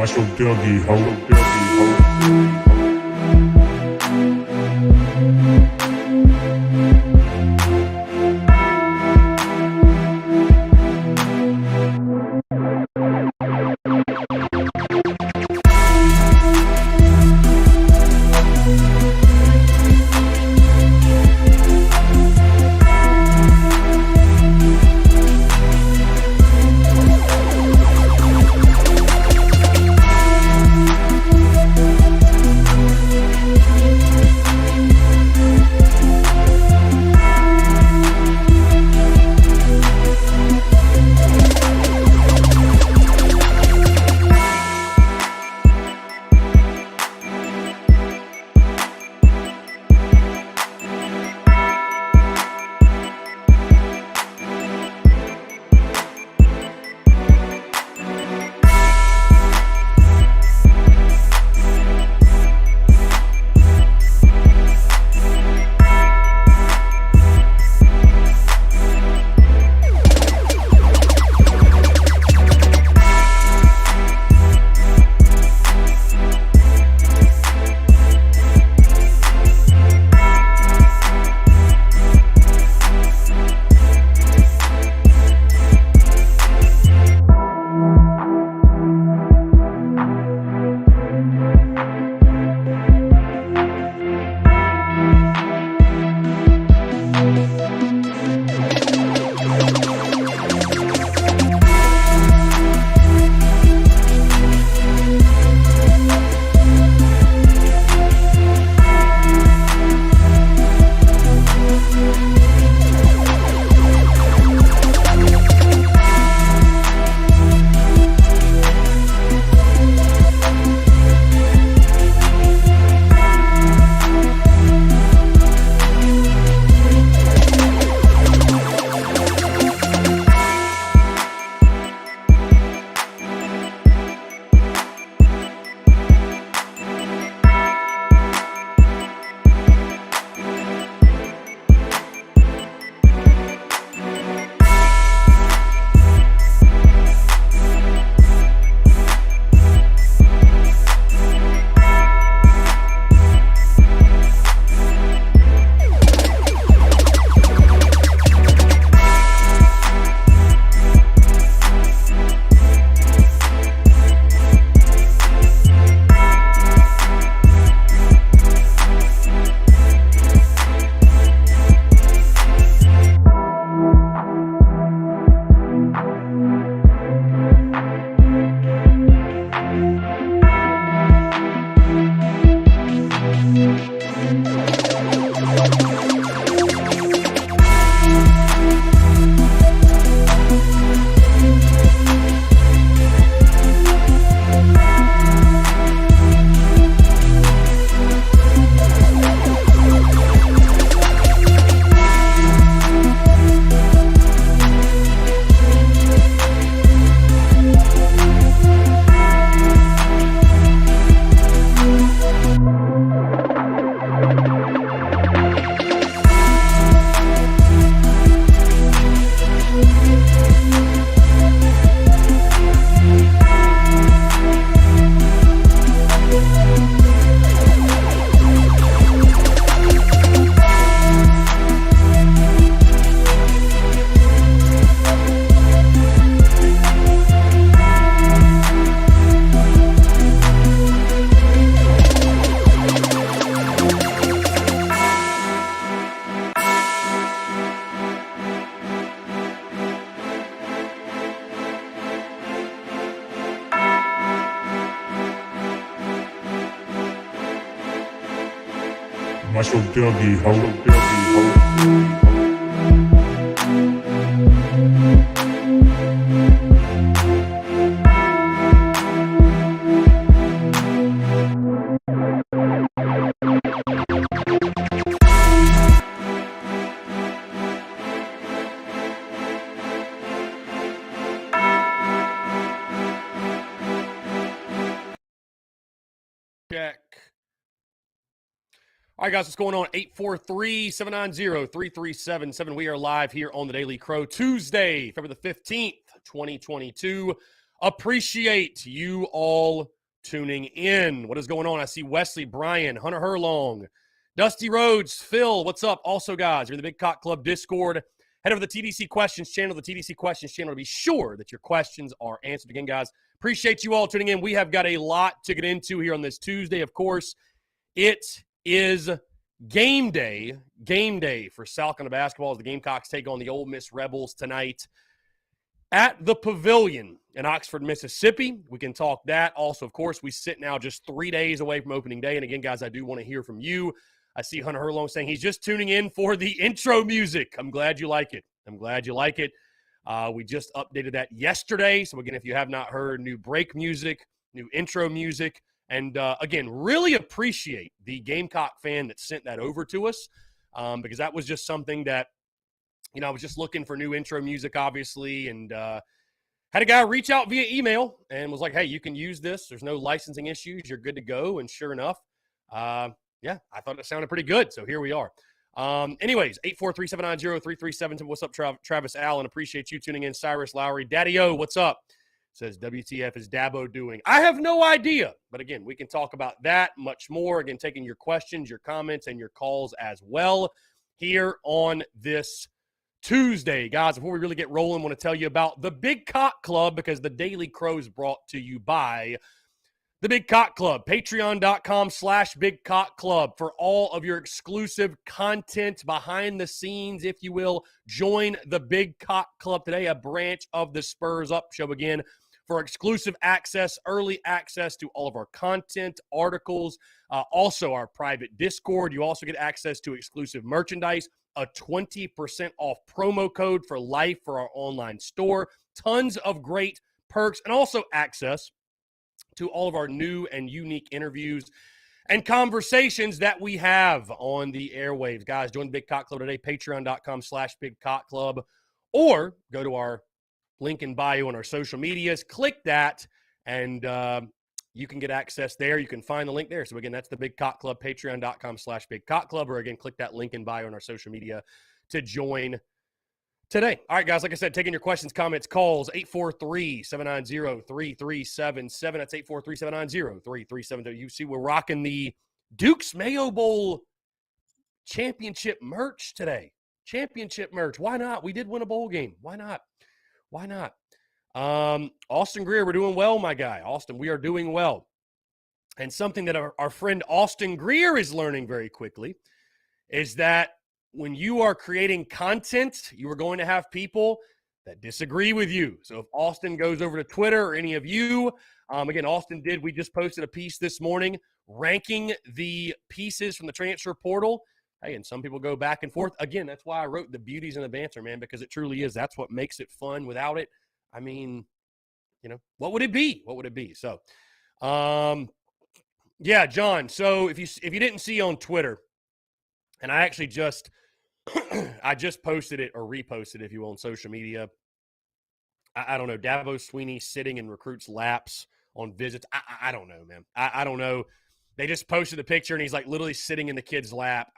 Muscle Dougie, ho. Muscle Dougie, ho. Check. All right, guys, what's going on? 843-790-3377. We are live here on the Daily Crow Tuesday, February the 15th, 2022. Appreciate you all tuning in. What is going on? I see Wesley, Brian, Hunter Herlong, Dusty Rhodes, Phil. What's up? Also, guys, you're in the Big Cock Club Discord. Head over to the TDC Questions channel, to be sure that your questions are answered. Again, guys, appreciate you all tuning in. We have got a lot to get into here on this Tuesday. Of course, it is game day for South Carolina basketball as the Gamecocks take on the Ole Miss Rebels tonight at the Pavilion in Oxford, Mississippi. We can talk that. Also, of course, we sit now just 3 days away from opening day. And again, guys, I do want to hear from you. I see Hunter Herlong saying he's just tuning in for the intro music. I'm glad you like it. We just updated that yesterday. So again, if you have not heard, new break music, new intro music. And again, really appreciate the Gamecock fan that sent that over to us because that was just something that, I was just looking for new intro music, obviously, and had a guy reach out via email and was like, hey, you can use this. There's no licensing issues. You're good to go. And sure enough, I thought it sounded pretty good. So here we are. Anyways, 843-790-3372. What's up, Travis Allen? Appreciate you tuning in. Cyrus Lowry. Daddy-O, what's up? Says, WTF is Dabo doing? I have no idea. But again, we can talk about that much more. Again, taking your questions, your comments, and your calls as well here on this Tuesday. Guys, before we really get rolling, I want to tell you about the Big Cock Club because the Daily Crow is brought to you by the Big Cock Club. Patreon.com/Big Cock Club for all of your exclusive content behind the scenes, if you will. Join the Big Cock Club today, a branch of the Spurs Up Show again, for exclusive access, early access to all of our content, articles, also our private Discord. You also get access to exclusive merchandise, a 20% off promo code for life for our online store, tons of great perks, and also access to all of our new and unique interviews and conversations that we have on the airwaves. Guys, join the Big Cock Club today, patreon.com/Big Cock Club, or go to our link in bio on our social medias. Click that, and you can get access there. You can find the link there. So, again, that's the Big Cock Club, patreon.com/Big Cock Club, or, again, click that link in bio on our social media to join today. All right, guys, like I said, taking your questions, comments, calls, 843-790-3377. That's 843-790-3372. You see, we're rocking the Duke's Mayo Bowl championship merch today. Championship merch. Why not? We did win a bowl game. Why not? Austin Greer, we're doing well, my guy. Austin, we are doing well. And something that our friend Austin Greer is learning very quickly is that when you are creating content, you are going to have people that disagree with you. So if Austin goes over to Twitter or any of you, again, Austin we just posted a piece this morning ranking the pieces from the transfer portal. Hey, and some people go back and forth. Again, that's why I wrote the beauties and the banter, man, because it truly is. That's what makes it fun. Without it, I mean, what would it be? So, yeah, John. So if you didn't see on Twitter, and I actually just posted it or reposted, if you will, on social media. I don't know. Dabo Swinney sitting in recruits' laps on visits. I don't know, man. I don't know. They just posted the picture, and he's like literally sitting in the kid's lap.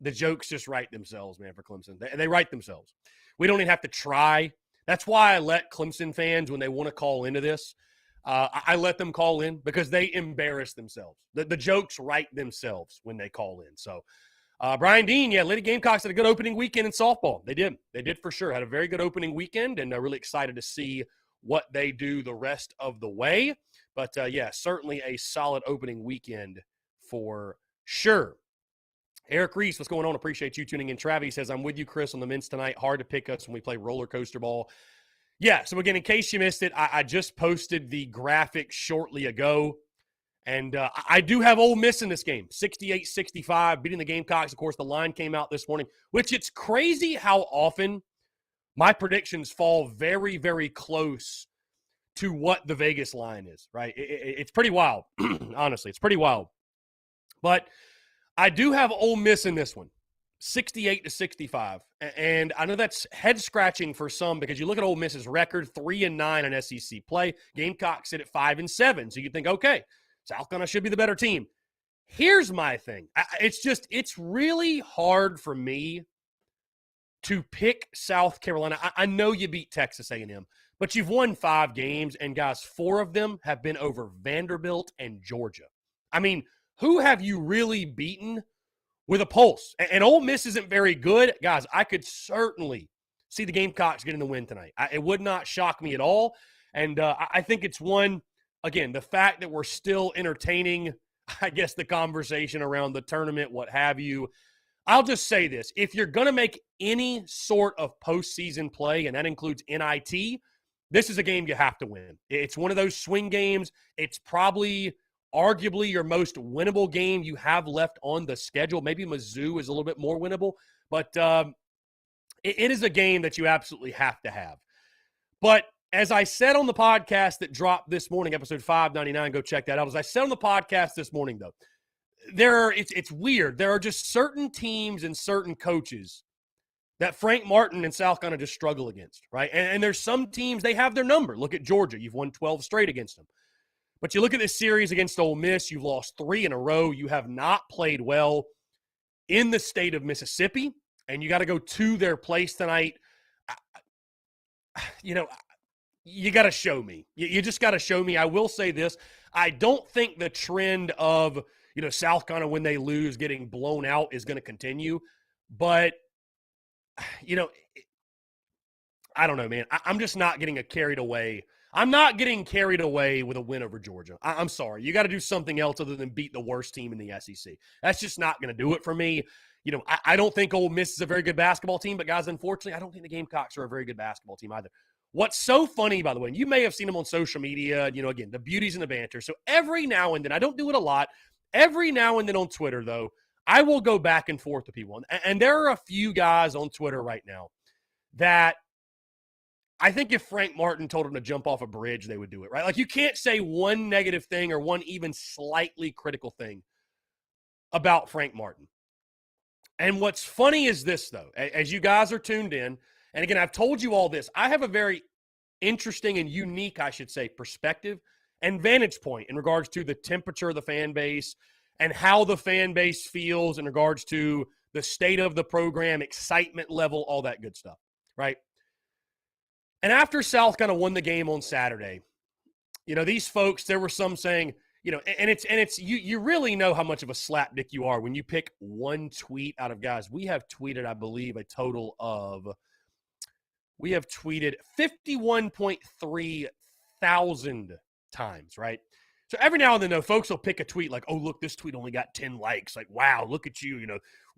The jokes just write themselves, man, for Clemson. They write themselves. We don't even have to try. That's why I let Clemson fans, when they want to call into this, I let them call in because they embarrass themselves. The jokes write themselves when they call in. So, Brian Dean, Lady Gamecocks had a good opening weekend in softball. They did for sure. Had a very good opening weekend, and really excited to see what they do the rest of the way. But, certainly a solid opening weekend for sure. Eric Reese, what's going on? Appreciate you tuning in. Travis says, I'm with you, Chris, on the men's tonight. Hard to pick us when we play roller coaster ball. Yeah, so again, in case you missed it, I just posted the graphic shortly ago. And I do have Ole Miss in this game, 68-65, beating the Gamecocks. Of course, the line came out this morning, which it's crazy how often my predictions fall very, very close to what the Vegas line is, right? It's pretty wild, honestly. It's pretty wild. But I do have Ole Miss in this one, 68-65. And I know that's head-scratching for some because you look at Ole Miss's record, 3-9 in SEC play. Gamecocks sit at 5-7. So you think, okay, South Carolina should be the better team. Here's my thing. It's really hard for me to pick South Carolina. I know you beat Texas A&M, But you've won 5 games, and guys, 4 of them have been over Vanderbilt and Georgia. I mean, who have you really beaten with a pulse? And Ole Miss isn't very good. Guys, I could certainly see the Gamecocks getting the win tonight. It would not shock me at all. And I think it's one, again, the fact that we're still entertaining, I guess, the conversation around the tournament, what have you. I'll just say this. If you're going to make any sort of postseason play, and that includes NIT, this is a game you have to win. It's one of those swing games. It's probably arguably your most winnable game you have left on the schedule. Maybe Mizzou is a little bit more winnable, but it is a game that you absolutely have to have. But as I said on the podcast that dropped this morning, episode 599, go check that out. As I said on the podcast this morning, though, it's weird. There are just certain teams and certain coaches that Frank Martin and South Carolina just struggle against, right? And there's some teams, they have their number. Look at Georgia. You've won 12 straight against them. But you look at this series against Ole Miss, you've lost 3 in a row. You have not played well in the state of Mississippi, and you got to go to their place tonight. You got to show me. You just got to show me. I will say this. I don't think the trend of, South Carolina when they lose getting blown out is going to continue. But, I don't know, man. I'm just not getting carried away. I'm not getting carried away with a win over Georgia. I'm sorry. You got to do something else other than beat the worst team in the SEC. That's just not going to do it for me. I don't think Ole Miss is a very good basketball team, but guys, unfortunately, I don't think the Gamecocks are a very good basketball team either. What's so funny, by the way, and you may have seen them on social media, again, the beauties and the banter. So every now and then, I don't do it a lot, every now and then on Twitter, though, I will go back and forth with people. And there are a few guys on Twitter right now that I think if Frank Martin told them to jump off a bridge, they would do it, right? Like, you can't say one negative thing or one even slightly critical thing about Frank Martin. And what's funny is this, though, as you guys are tuned in, and again, I've told you all this, I have a very interesting and unique, I should say, perspective and vantage point in regards to the temperature of the fan base and how the fan base feels in regards to the state of the program, excitement level, all that good stuff, right? And after South kind of won the game on Saturday, these folks, there were some saying, and it's you really know how much of a slapdick you are when you pick one tweet out of guys. We have tweeted, I believe, a total of 51.3 thousand times, right? So every now and then, though, folks will pick a tweet like, oh, look, this tweet only got 10 likes. Like, wow, look at you,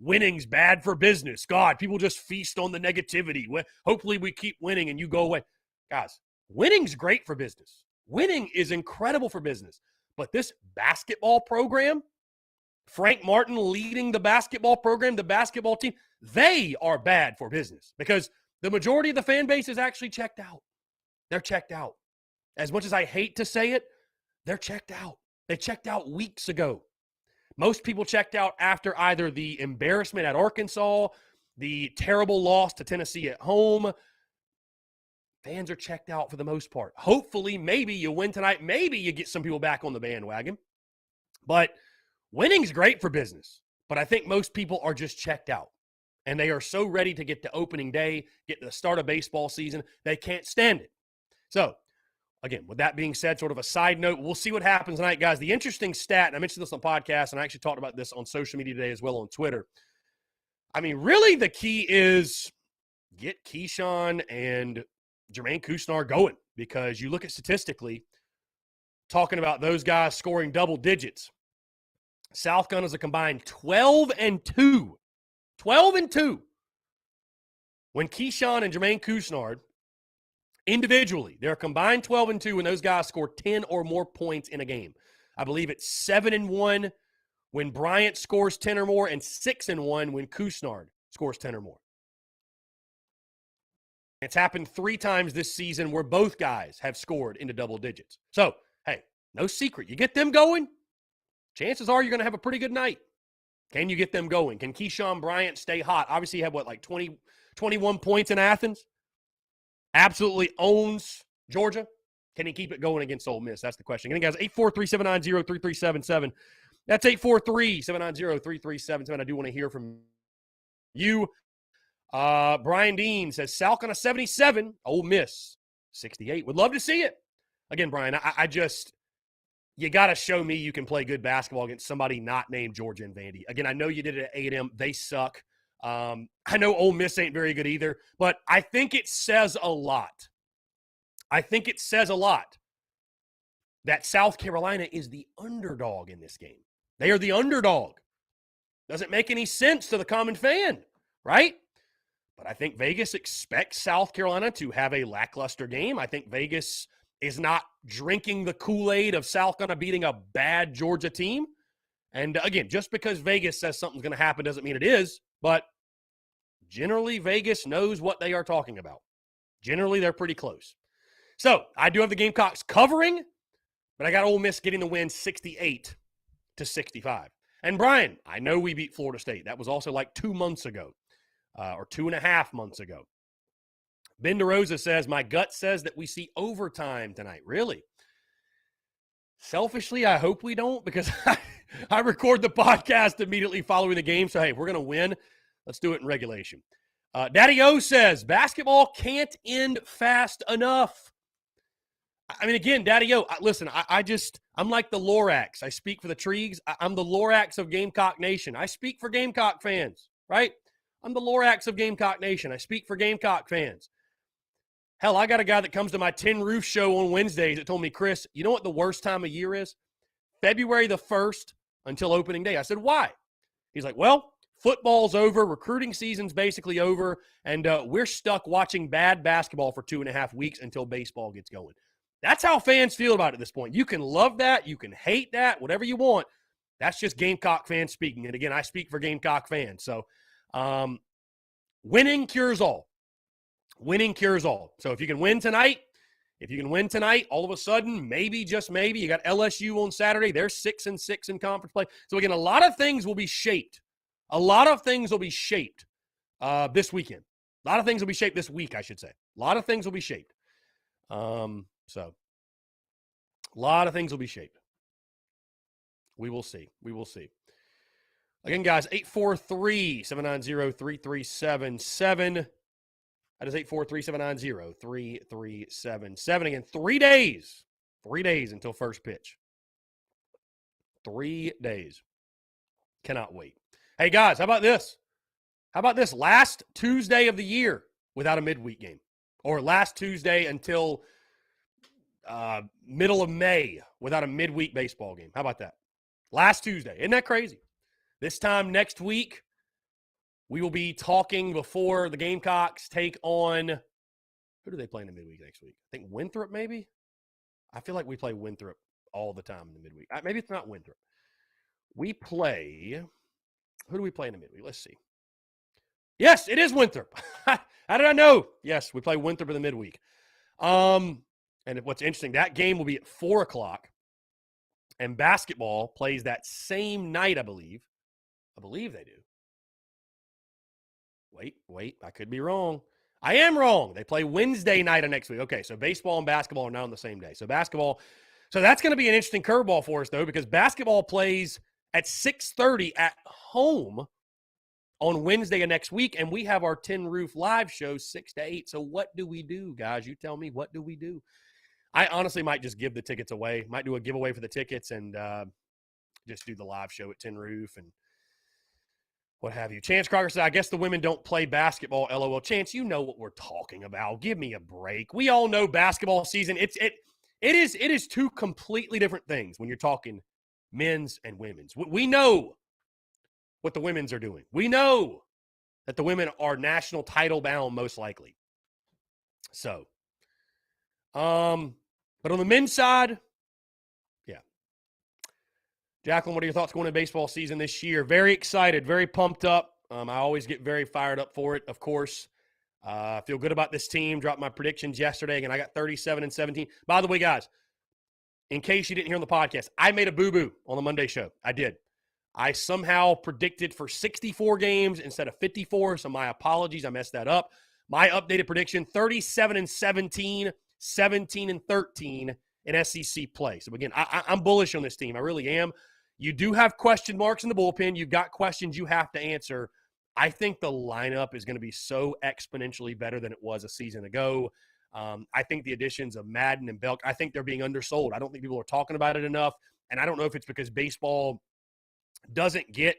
winning's bad for business. God, people just feast on the negativity. Hopefully we keep winning and you go away. Guys, winning's great for business. Winning is incredible for business. But this basketball program, Frank Martin leading the basketball program, the basketball team, they are bad for business because the majority of the fan base is actually checked out. They're checked out. As much as I hate to say it, they're checked out. They checked out weeks ago. Most people checked out after either the embarrassment at Arkansas, the terrible loss to Tennessee at home. Fans are checked out for the most part. Hopefully, maybe you win tonight. Maybe you get some people back on the bandwagon. But winning's great for business. But I think most people are just checked out. And they are so ready to get to opening day, get to the start of baseball season, they can't stand it. So, again, with that being said, sort of a side note, we'll see what happens tonight, guys. The interesting stat, and I mentioned this on the podcast, and I actually talked about this on social media today as well on Twitter. I mean, really the key is get Keyshawn and Jermaine Couisnard going, because you look at statistically, talking about those guys scoring double digits. South Carolina's a combined 12-2. 12-2. When Keyshawn and Jermaine Couisnard individually, they're combined 12-2 when those guys score 10 or more points in a game. I believe it's 7-1 when Bryant scores 10 or more and 6-1 when Couisnard scores 10 or more. It's happened 3 times this season where both guys have scored into double digits. So, hey, no secret. You get them going, chances are you're going to have a pretty good night. Can you get them going? Can Keyshawn Bryant stay hot? Obviously, he had, 21 points in Athens? Absolutely owns Georgia. Can he keep it going against Ole Miss? That's the question. Again, guys, 843-790-3377. That's 843-790-3377. I do want to hear from you. Brian Dean says, Salk on a 77, Ole Miss 68. Would love to see it. Again, Brian, you got to show me you can play good basketball against somebody not named Georgia and Vandy. Again, I know you did it at A&M. They suck. I know Ole Miss ain't very good either, but I think it says a lot. I think it says a lot that South Carolina is the underdog in this game. They are the underdog. Doesn't make any sense to the common fan, right? But I think Vegas expects South Carolina to have a lackluster game. I think Vegas is not drinking the Kool-Aid of South Carolina beating a bad Georgia team. And again, just because Vegas says something's going to happen doesn't mean it is, but generally Vegas knows what they are talking about. Generally, they're pretty close. So I do have the Gamecocks covering, but I got Ole Miss getting the win 68-65. And Brian, I know we beat Florida State. That was also like 2 months ago. Or 2.5 months ago. Ben DeRosa says, my gut says that we see overtime tonight. Really? Selfishly, I hope we don't because I record the podcast immediately following the game. So, hey, if we're going to win, let's do it in regulation. Daddy O says, basketball can't end fast enough. I mean, again, Daddy O, listen, I'm like the Lorax. I speak for the Triegs. I'm the Lorax of Gamecock Nation. I speak for Gamecock fans, right? I'm the Lorax of Gamecock Nation. I speak for Gamecock fans. Hell, I got a guy that comes to my Tin Roof show on Wednesdays that told me, Chris, you know what the worst time of year is? February the 1st until opening day. I said, why? He's like, well, football's over. Recruiting season's basically over. And we're stuck watching bad basketball for 2.5 weeks until baseball gets going. That's how fans feel about it at this point. You can love that. You can hate that. Whatever you want. That's just Gamecock fans speaking. And again, I speak for Gamecock fans. So, winning cures all. Winning cures all. So if you can win tonight, all of a sudden, maybe, just maybe, you got LSU on Saturday. They're 6-6 in conference play. So again, a lot of things will be shaped. This weekend. A lot of things will be shaped this week, I should say. A lot of things will be shaped. So a lot of things will be shaped. We will see. Again, guys, 843-790-3377. That is 843-790-3377. Again, 3 days. 3 days until first pitch. 3 days. Cannot wait. Hey, guys, how about this? Last Tuesday of the year without a midweek game. Or last Tuesday until middle of May without a midweek baseball game. How about that? Last Tuesday. Isn't that crazy? This time next week, we will be talking before the Gamecocks take on – who do they play in the midweek next week? I think Winthrop maybe? I feel like we play Winthrop all the time in the midweek. Maybe it's not Winthrop. We play – who do we play in the midweek? Let's see. Yes, it is Winthrop. How did I know? Yes, we play Winthrop in the midweek. And what's interesting, that game will be at 4 o'clock. And basketball plays that same night, I believe. I believe they do. Wait, I could be wrong. I am wrong. They play Wednesday night of next week. Okay, so baseball and basketball are now on the same day. So that's going to be an interesting curveball for us, though, because basketball plays at 6:30 at home on Wednesday of next week, and we have our Tin Roof live show 6 to 8. So what do we do, guys? You tell me, what do we do? I honestly might just give the tickets away. Might do a giveaway for the tickets and just do the live show at Tin Roof and what have you. Chance Crocker said, I guess the women don't play basketball, LOL. Chance, you know what we're talking about. Give me a break. We all know basketball season. It is two completely different things when you're talking men's and women's. We know what the women's are doing. We know that the women are national title bound most likely. So, but on the men's side, yeah. Jacqueline, what are your thoughts going into baseball season this year? Very excited, very pumped up. I always get very fired up for it, of course. I feel good about this team. Dropped my predictions yesterday, and I got 37-17. By the way, guys, in case you didn't hear on the podcast, I made a boo-boo on the Monday show. I did. I somehow predicted for 64 games instead of 54, so my apologies. I messed that up. My updated prediction, 37-17, 17-13 in SEC play. So, again, I'm bullish on this team. I really am. You do have question marks in the bullpen. You've got questions you have to answer. I think the lineup is going to be so exponentially better than it was a season ago. I think the additions of Madden and Belk, I think they're being undersold. I don't think people are talking about it enough. And I don't know if it's because baseball doesn't get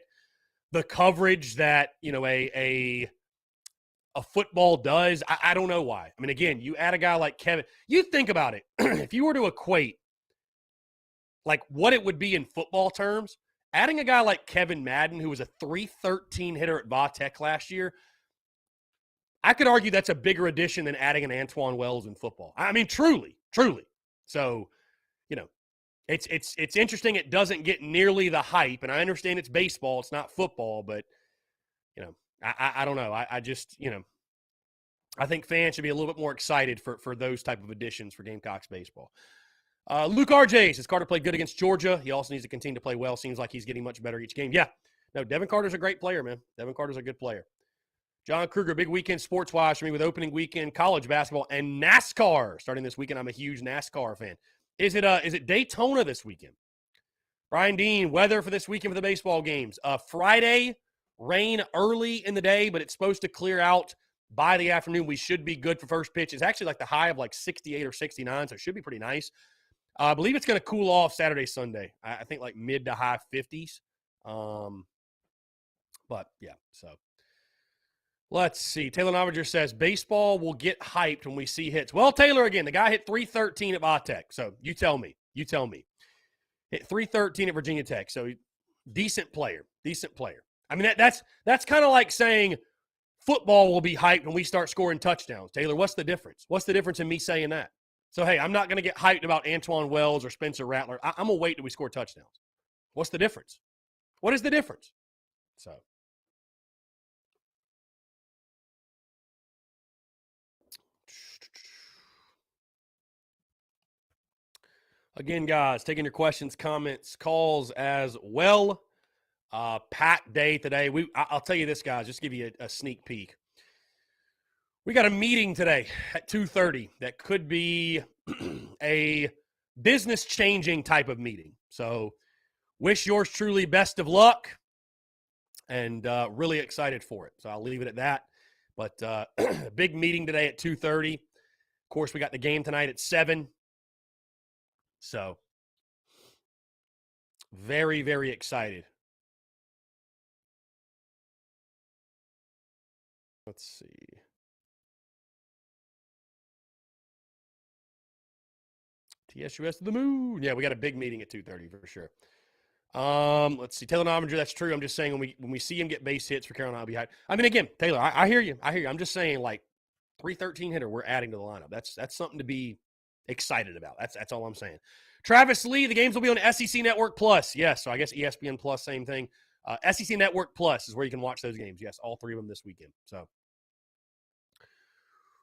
the coverage that, a football does. I don't know why. I mean, again, you add a guy like Kevin. You think about it. If you were to equate like what it would be in football terms, adding a guy like Kevin Madden, who was a .313 hitter at Va-Tech last year, I could argue that's a bigger addition than adding an Antoine Wells in football. I mean, truly. So, it's interesting. It doesn't get nearly the hype, and I understand it's baseball. It's not football, but, I don't know. I just, I think fans should be a little bit more excited for those type of additions for Gamecocks baseball. Luke RJ says Carter played good against Georgia. He also needs to continue to play well. Seems like he's getting much better each game. Yeah. No, Devin Carter's a great player, man. Devin Carter's a good player. John Kruger, big weekend sports-wise for me with opening weekend college basketball and NASCAR starting this weekend. I'm a huge NASCAR fan. Is it Daytona this weekend? Brian Dean, weather for this weekend for the baseball games. Friday, rain early in the day, but it's supposed to clear out by the afternoon. We should be good for first pitch. It's actually like the high of like 68 or 69, so it should be pretty nice. I believe it's going to cool off Saturday, Sunday. I think like mid to high 50s. But, yeah, so. Let's see. Taylor Novinger says, baseball will get hyped when we see hits. Well, Taylor, again, the guy hit .313 at Va-Tech. So you tell me. Hit .313 at Virginia Tech. So decent player. I mean, that's kind of like saying football will be hyped when we start scoring touchdowns. Taylor, what's the difference? What's the difference in me saying that? So, hey, I'm not going to get hyped about Antoine Wells or Spencer Rattler. I'm going to wait till we score touchdowns. What's the difference? What is the difference? So. Again, guys, taking your questions, comments, calls as well. Packed day today. I'll tell you this, guys, just to give you a sneak peek. We got a meeting today at 2:30 that could be a business-changing type of meeting. So wish yours truly best of luck and really excited for it. So I'll leave it at that. But big meeting today at 2:30. Of course, we got the game tonight at 7. So, very, very excited. Let's see. TSUS to the moon. Yeah, we got a big meeting at 2:30 for sure. Let's see. Taylor Novinger, that's true. I'm just saying when we see him get base hits for Carolina, I'll be hyped. I mean, again, Taylor, I hear you. I'm just saying, like, .313 hitter we're adding to the lineup. That's something to be excited about. That's all I'm saying. Travis Lee, the games will be on SEC Network Plus. Yes, so I guess ESPN Plus, same thing. SEC Network Plus is where you can watch those games. Yes, all 3 of them this weekend. So,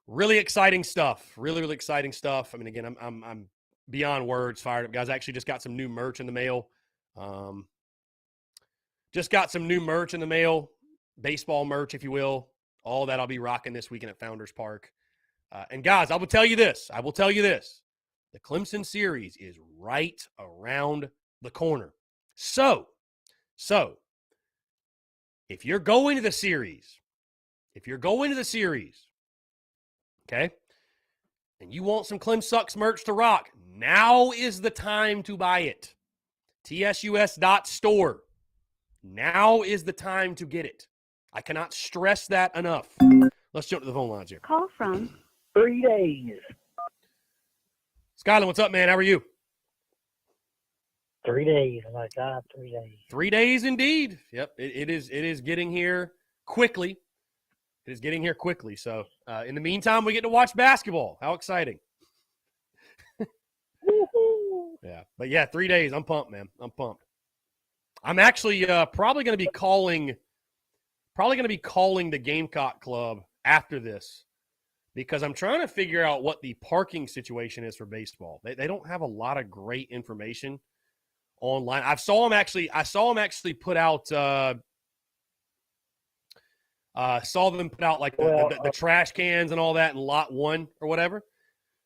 really exciting stuff. Really, really exciting stuff. I mean, again, I'm beyond words, fired up, guys. I actually just got some new merch in the mail. Baseball merch, if you will. All that I'll be rocking this weekend at Founders Park. And guys, I will tell you this. The Clemson series is right around the corner. So, if you're going to the series, okay, and you want some Clem Sucks merch to rock, now is the time to buy it. TSUS.store. Now is the time to get it. I cannot stress that enough. Let's jump to the phone lines here. Call from 3 days. Skyland, what's up, man? How are you? 3 days. Oh my God, 3 days. 3 days indeed. Yep, it is getting here quickly. So, in the meantime, we get to watch basketball. How exciting. Yeah. But, yeah, 3 days. I'm pumped, man. I'm pumped. I'm actually probably going to be calling the Gamecock Club after this because I'm trying to figure out what the parking situation is for baseball. They don't have a lot of great information online. I saw them actually put out like the trash cans and all that in lot 1 or whatever.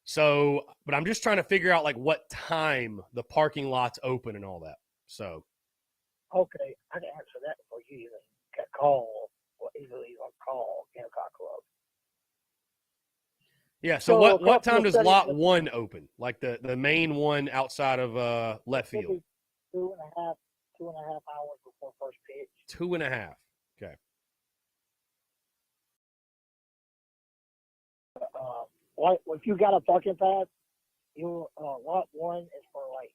So, but I'm just trying to figure out like what time the parking lots open and all that. So, okay, I can answer that for you. You can call or easily call Gamecock Club. Yeah. So So what couple time of does studies lot have- one open? Like the main one outside of left field? maybe 2.5 hours before first pitch. 2.5. Okay. If you got a parking pass, you lot one is for like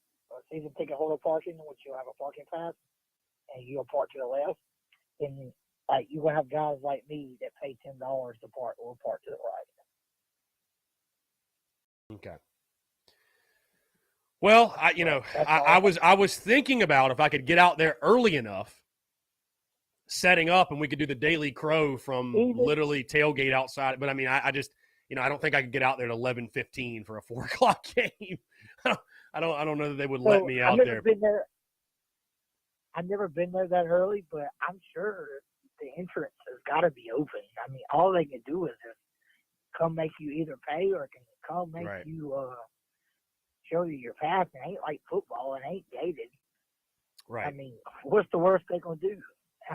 season ticket holder parking, which you'll have a parking pass, and you'll park to the left. And like you will have guys like me that pay $10 to park or park to the right. Okay. Well, That's all. I was thinking about if I could get out there early enough, setting up, and we could do the Daily Crow from literally tailgate outside. But I mean, I just, I don't think I could get out there at 11:15 for a 4:00 game. I don't know that they would let me out there. I've never been there that early, but I'm sure the entrance has got to be open. I mean, all they can do is just come make you either pay or can come make Right. you show you your pass. It ain't like football. It ain't gated. Right. I mean, what's the worst they gonna do?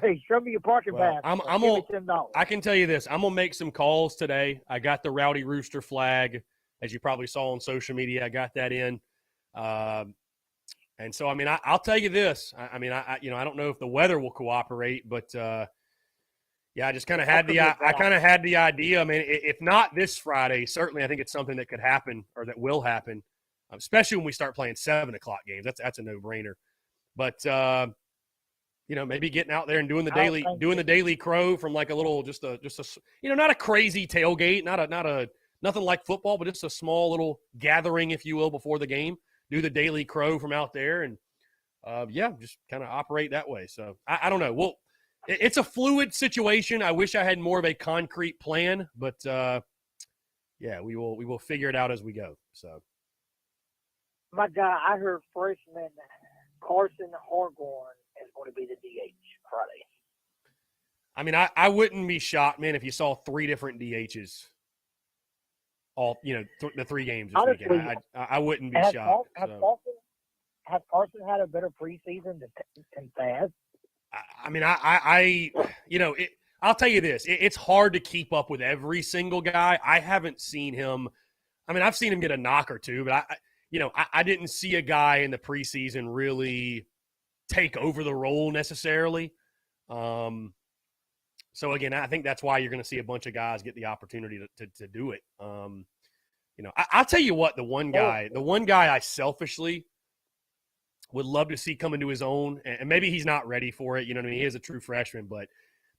Hey, show me your parking pass. I'm give gonna, me $10. I can tell you this. I'm gonna make some calls today. I got the Rowdy Rooster flag, as you probably saw on social media. I got that in, and so I mean, I'll tell you this. I mean, I don't know if the weather will cooperate, but yeah, I just kind of had the idea. I mean, if not this Friday, certainly I think it's something that could happen or that will happen, especially when we start playing 7:00 games. That's a no-brainer. But maybe getting out there and doing the daily crow from like a little just a not a crazy tailgate, nothing like football, but just a small little gathering, if you will, before the game. Do the daily crow from out there and just kind of operate that way. So I don't know. Well, it's a fluid situation. I wish I had more of a concrete plan, but we will figure it out as we go. So My guy, I heard freshman Carson Hargorn is going to be the DH Friday. I mean, I wouldn't be shocked, man, if you saw 3 different DHs all, the 3 games this Honestly, weekend. I wouldn't be shocked. Has Carson had a better preseason than Thad? I mean, I'll tell you this. It's hard to keep up with every single guy. I haven't seen him. I mean, I've seen him get a knock or two, but I didn't see a guy in the preseason really take over the role necessarily. So again, I think that's why you're going to see a bunch of guys get the opportunity to do it. I'll tell you what, the one guy I selfishly would love to see come into his own, and maybe he's not ready for it. You know what I mean? He is a true freshman, but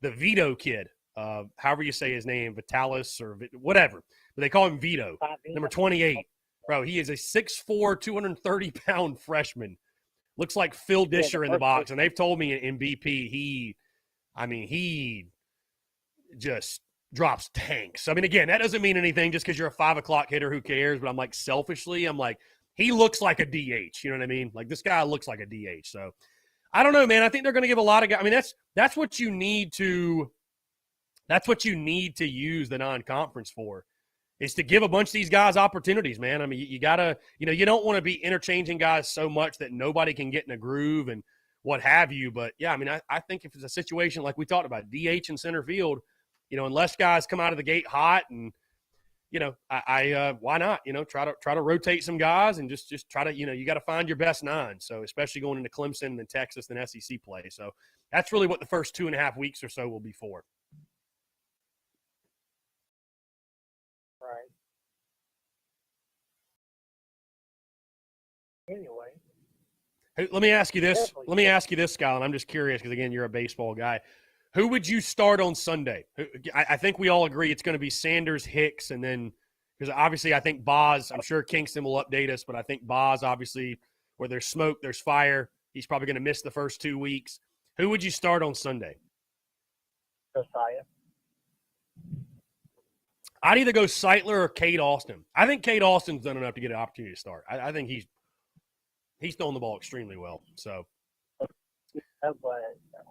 the Vito kid, however you say his name, Vitalis or whatever, but they call him Vito, number 28. Bro, he is a 6'4", 230-pound freshman. Looks like Phil Disher in the box. And they've told me in BP, he just drops tanks. I mean, again, that doesn't mean anything just because you're a 5 o'clock hitter. Who cares? But I'm like, selfishly, I'm like, he looks like a DH. You know what I mean? Like, this guy looks like a DH. So, I don't know, man. I think they're going to give a lot of guys. I mean, that's what you need to use the non-conference for, is to give a bunch of these guys opportunities, man. I mean, you got to, you don't want to be interchanging guys so much that nobody can get in a groove and what have you. But, yeah, I mean, I think if it's a situation like we talked about, DH and center field, unless guys come out of the gate hot and, why not, try to rotate some guys and just try to, you got to find your best 9. So especially going into Clemson and then Texas and SEC play. So that's really what the first 2.5 weeks or so will be for. Right. Anyway. Hey, let me ask you this. Skyline. I'm just curious because, again, you're a baseball guy. Who would you start on Sunday? I think we all agree it's going to be Sanders, Hicks, and then because obviously I think Boz, I'm sure Kingston will update us, but I think Boz, obviously, where there's smoke, there's fire. He's probably going to miss the first 2 weeks. Who would you start on Sunday? Josiah. I'd either go Seitler or Cade Austin. I think Cade Austin's done enough to get an opportunity to start. I think he's throwing the ball extremely well. So. But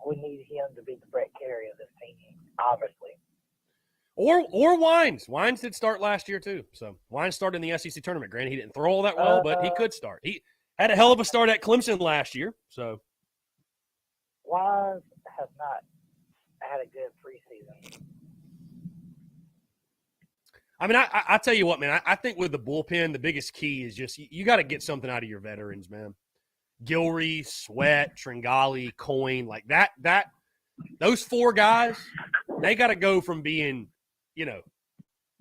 we need him to be the Brett Carey of this team, obviously. Or Wines. Wines did start last year too. So Wines started in the SEC tournament. Granted, he didn't throw all that well, but he could start. He had a hell of a start at Clemson last year. So Wines has not had a good preseason. I mean, I tell you what, man. I think with the bullpen, the biggest key is just you got to get something out of your veterans, man. Gilreath, Sweat, Tringali, Coyne, like that. Those four guys, they got to go from being,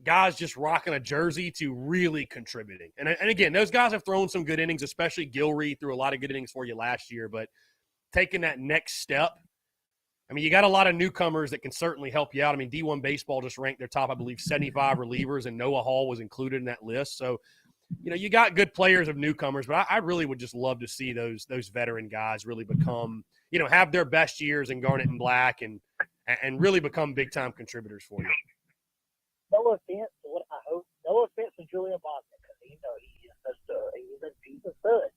guys just rocking a jersey to really contributing. And again, those guys have thrown some good innings, especially Gilreath threw a lot of good innings for you last year. But taking that next step, I mean, you got a lot of newcomers that can certainly help you out. I mean, D1 Baseball just ranked their top, I believe, 75 relievers, and Noah Hall was included in that list. So, you got good players of newcomers, but I really would just love to see those veteran guys really become, have their best years in Garnet and Black and really become big-time contributors for you. No offense, what I hope. No offense to Julian Boston, because he's a stud.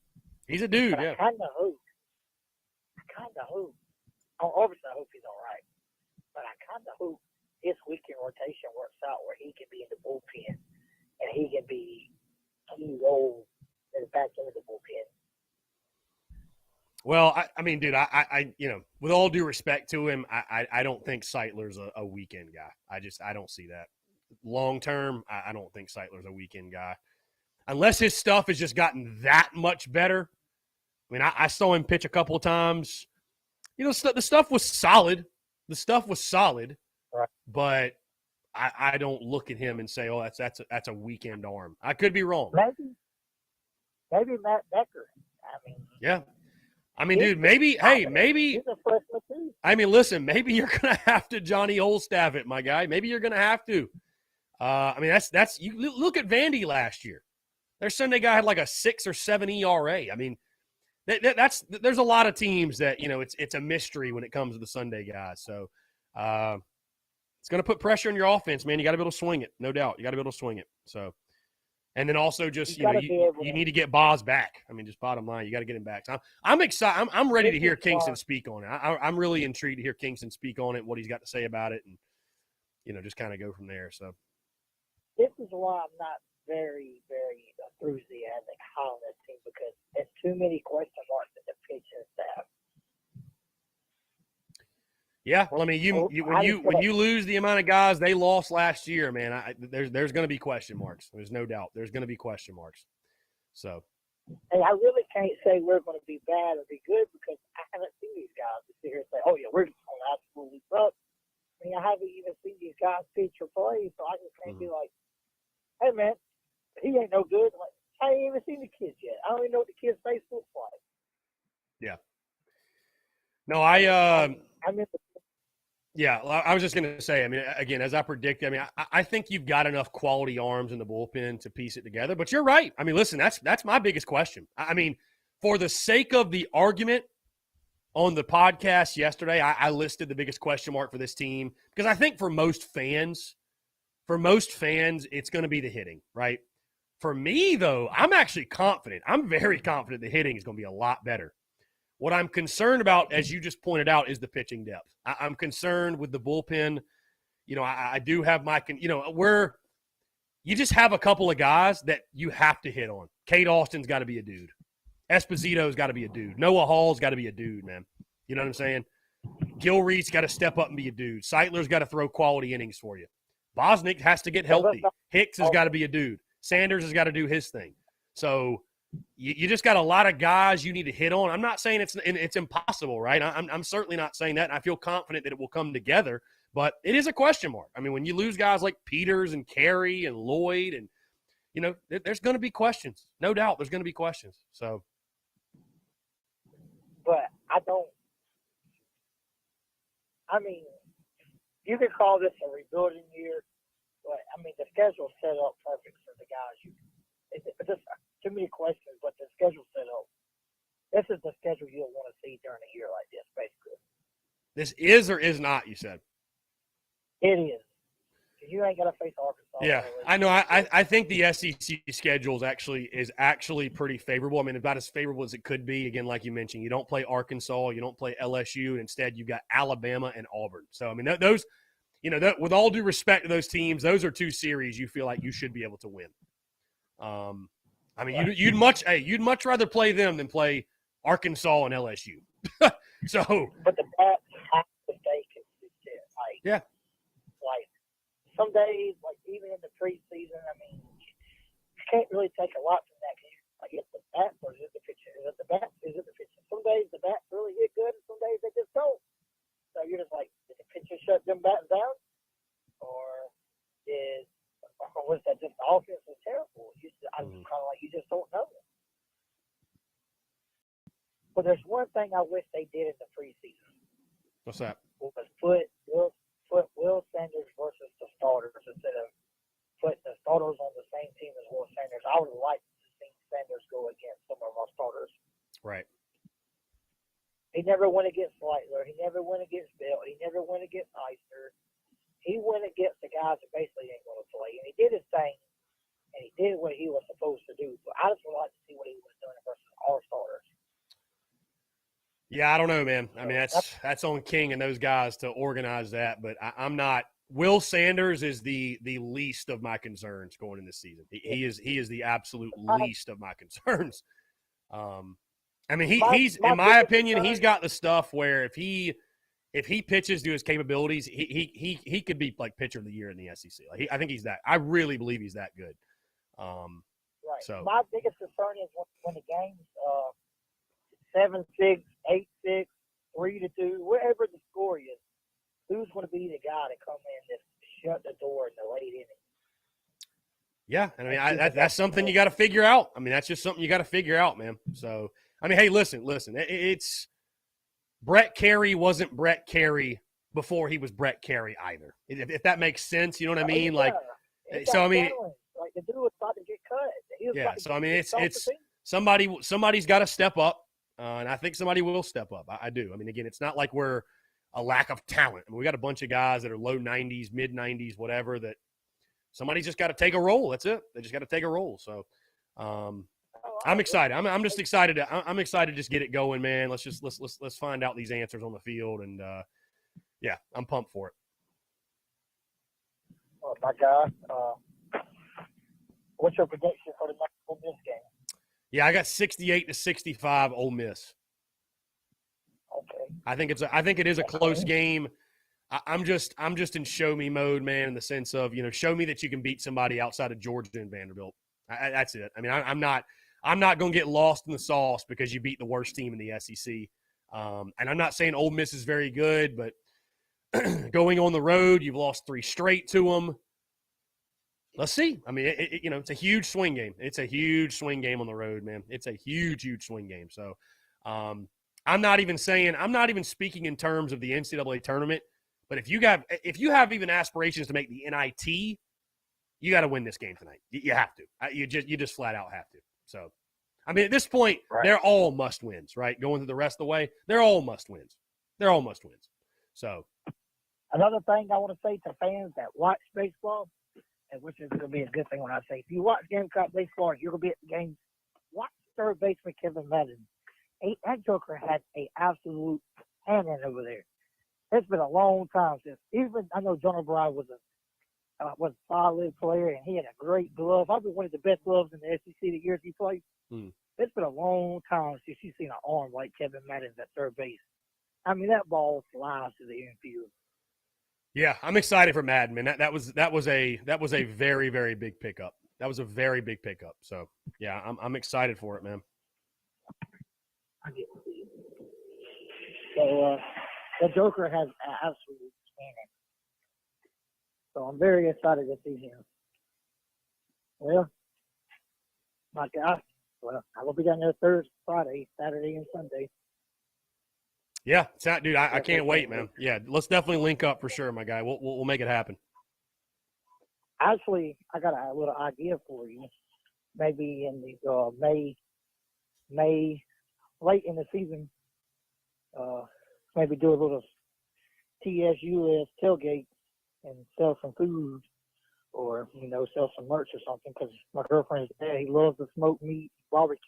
He's a dude, but yeah. I kind of hope. Obviously, I hope he's all right. But I kind of hope this weekend rotation works out where he can be in the bullpen and he can be roll in the back end of the bullpen. Well, I mean, dude, I with all due respect to him, I don't think Seitler's a weekend guy. I don't see that. Long term, I don't think Seitler's a weekend guy. Unless his stuff has just gotten that much better. I mean, I saw him pitch a couple of times. The stuff was solid. Right. But I don't look at him and say, "Oh, that's a weekend arm." I could be wrong. Maybe Matt Becker. Yeah. I mean, dude, maybe. He's a freshman too. I mean, listen, maybe you're gonna have to Johnny Olstaff it, my guy. Maybe you're gonna have to. I mean, that's you look at Vandy last year. Their Sunday guy had like a 6 or 7 ERA. I mean, there's a lot of teams that it's a mystery when it comes to the Sunday guys. So it's going to put pressure on your offense, man. You got to be able to swing it, no doubt. You got to be able to swing it. So, and then also just you need to get Boz back. I mean, just bottom line, you got to get him back. So I'm excited. I'm ready to hear Kingston speak on it. I'm really intrigued to hear Kingston speak on it, what he's got to say about it, and just kind of go from there. So this is why I'm not very, very enthusiastic on this team, because there's too many question marks in the pitching staff. Yeah, well, I mean, when you lose the amount of guys they lost last year, man, there's going to be question marks. There's no doubt. There's going to be question marks. So, and I really can't say we're going to be bad or be good, because I haven't seen these guys to sit here and say, "Oh yeah, we're just going to absolutely suck." I mean, I haven't even seen these guys pitch or play, so I just can't be like, "Hey man, he ain't no good." Like, I ain't even seen the kids yet. I don't even know what the kids' face looks like. Yeah. No, I was just going to say, I mean, again, as I predicted, I mean, I think you've got enough quality arms in the bullpen to piece it together. But you're right. I mean, listen, that's my biggest question. I mean, for the sake of the argument on the podcast yesterday, I listed the biggest question mark for this team, because I think for most fans, it's going to be the hitting, right? For me, though, I'm actually confident. I'm very confident the hitting is going to be a lot better. What I'm concerned about, as you just pointed out, is the pitching depth. I'm concerned with the bullpen. I do have you just have a couple of guys that you have to hit on. Cade Austin's got to be a dude. Esposito's got to be a dude. Noah Hall's got to be a dude, man. You know what I'm saying? Gilreath's got to step up and be a dude. Seitler's got to throw quality innings for you. Bosnick has to get healthy. Hicks has got to be a dude. Sanders has got to do his thing. So you just got a lot of guys you need to hit on. I'm not saying it's impossible, right? I'm certainly not saying that. And I feel confident that it will come together, but it is a question mark. I mean, when you lose guys like Peters and Carey and Lloyd, and there's going to be questions. No doubt, there's going to be questions. So, but you could call this a rebuilding year, but I mean the schedule's set up perfect for the guys. It's just too many questions, but the schedule's set up. This is the schedule you'll want to see during a year like this, basically. This is or is not, you said? It is. You ain't got to face Arkansas. Yeah, I know. I think the SEC schedule is actually pretty favorable. I mean, about as favorable as it could be. Again, like you mentioned, you don't play Arkansas, you don't play LSU, and instead you've got Alabama and Auburn. So, I mean, those, with all due respect to those teams, those are two series you feel like you should be able to win. I mean, you'd much rather play them than play Arkansas and LSU. So, but the bats have to stay consistent. Yeah. Like some days, like even in the preseason, I mean, you can't really take a lot from that. Like, is the bat or is it the pitcher? Is it the bat? Is it the pitcher? Some days the bats really hit good, and some days they just don't. So you're just like, did the pitcher shut them bats down, or was that just the offense was terrible? I'm kind of like, you just don't know. But there's one thing I wish they did in the preseason. What's that? Was put Will Sanders versus the starters instead of putting the starters on the same team as Will Sanders. I would have liked to see Sanders go against some of our starters. Right. He never went against Leitler. He never went against Bill. He never went against Eisner. He went against the guys that basically ain't going to play. And he did his thing, and he did what he was supposed to do. But I just would like to see what he was doing versus our starters. Yeah, I don't know, man. I mean, that's on King and those guys to organize that, but I'm not. Will Sanders is the least of my concerns going in this season. He is the absolute least of my concerns. I mean, he's in my opinion, he's got the stuff where if he pitches to his capabilities, he could be like pitcher of the year in the SEC. Like I think he's that. I really believe he's that good. Right. So my biggest concern is when the game's 7-6, 8-6, 3-2, wherever the score is, who's going to be the guy to come in and shut the door in the late inning? Yeah, I mean, that's something you got to figure out. I mean, that's just something you got to figure out, man. So, I mean, hey, listen. It's Brett Carey wasn't Brett Carey before he was Brett Carey either. If that makes sense, you know what I mean? Like, so I mean, like the dude was about to get cut. Yeah. So I mean, it's somebody's got to step up. And I think somebody will step up. I do. I mean, again, it's not like we're a lack of talent. I mean, we got a bunch of guys that are low 90s, mid 90s, whatever, that somebody's just got to take a role. That's it. They just got to take a role. So I'm excited. I'm just excited. I'm excited to just get it going, man. Let's find out these answers on the field. And yeah, I'm pumped for it. Oh, my God. What's your prediction for the next Ole Miss game? Yeah, I got 68-65 Ole Miss. Okay. I think it is a close game. I'm just in show me mode, man, in the sense of, show me that you can beat somebody outside of Georgia and Vanderbilt. That's it. I mean, I'm not going to get lost in the sauce because you beat the worst team in the SEC. And I'm not saying Ole Miss is very good, but going on the road, you've lost 3 straight to them. Let's see. I mean, it's a huge swing game. It's a huge swing game on the road, man. It's a huge swing game. So I'm not even speaking in terms of the NCAA tournament, but if you have even aspirations to make the NIT, you got to win this game tonight. You have to. You just flat out have to. So, I mean, at this point, They're all must wins, right? Going through the rest of the way, they're all must wins. So, another thing I want to say to fans that watch baseball, and which is going to be a good thing when I say, if you watch Gamecock baseball, you're going to be at the game. Watch third baseman Kevin Madden. That joker had an absolute cannon over there. It's been a long time since. Even I know John O'Brien was a solid player, and he had a great glove. I've been one of the best gloves in the SEC the years he played. It's been a long time since you've seen an arm like Kevin Madden's at third base. I mean, that ball flies to the infield. Yeah, I'm excited for Madden, man. That was a very, very big pickup. That was a very big pickup. So yeah, I'm excited for it, man. I get it. So the Joker has an absolute cannon. So I'm very excited to see him. Well, my God. Well, I will be down there Thursday, Friday, Saturday, and Sunday. Yeah, dude, I can't wait, man. Yeah, let's definitely link up for sure, my guy. We'll make it happen. Actually, I got a little idea for you. Maybe in the May, late in the season, maybe do a little TSUS tailgate and sell some food, or sell some merch or something. Because my girlfriend's dad, he loves to smoke meat, barbecue.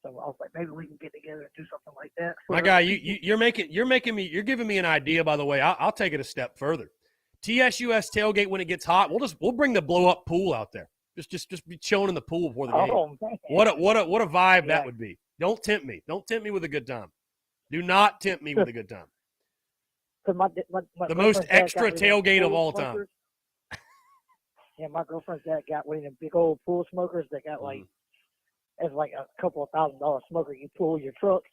So I was like, maybe we can get together and do something like that. My guy, you're giving me an idea. By the way, I'll take it a step further. TSUS tailgate when it gets hot, we'll bring the blow up pool out there. Just be chilling in the pool before the game. Oh, man. What a vibe that would be. Don't tempt me. Don't tempt me with a good time. Do not tempt me with a good time. My the most extra tailgate of all time. Yeah, my girlfriend's dad got one of them big old pool smokers that got like, it's like a couple of $1,000 smoker you pull your truck,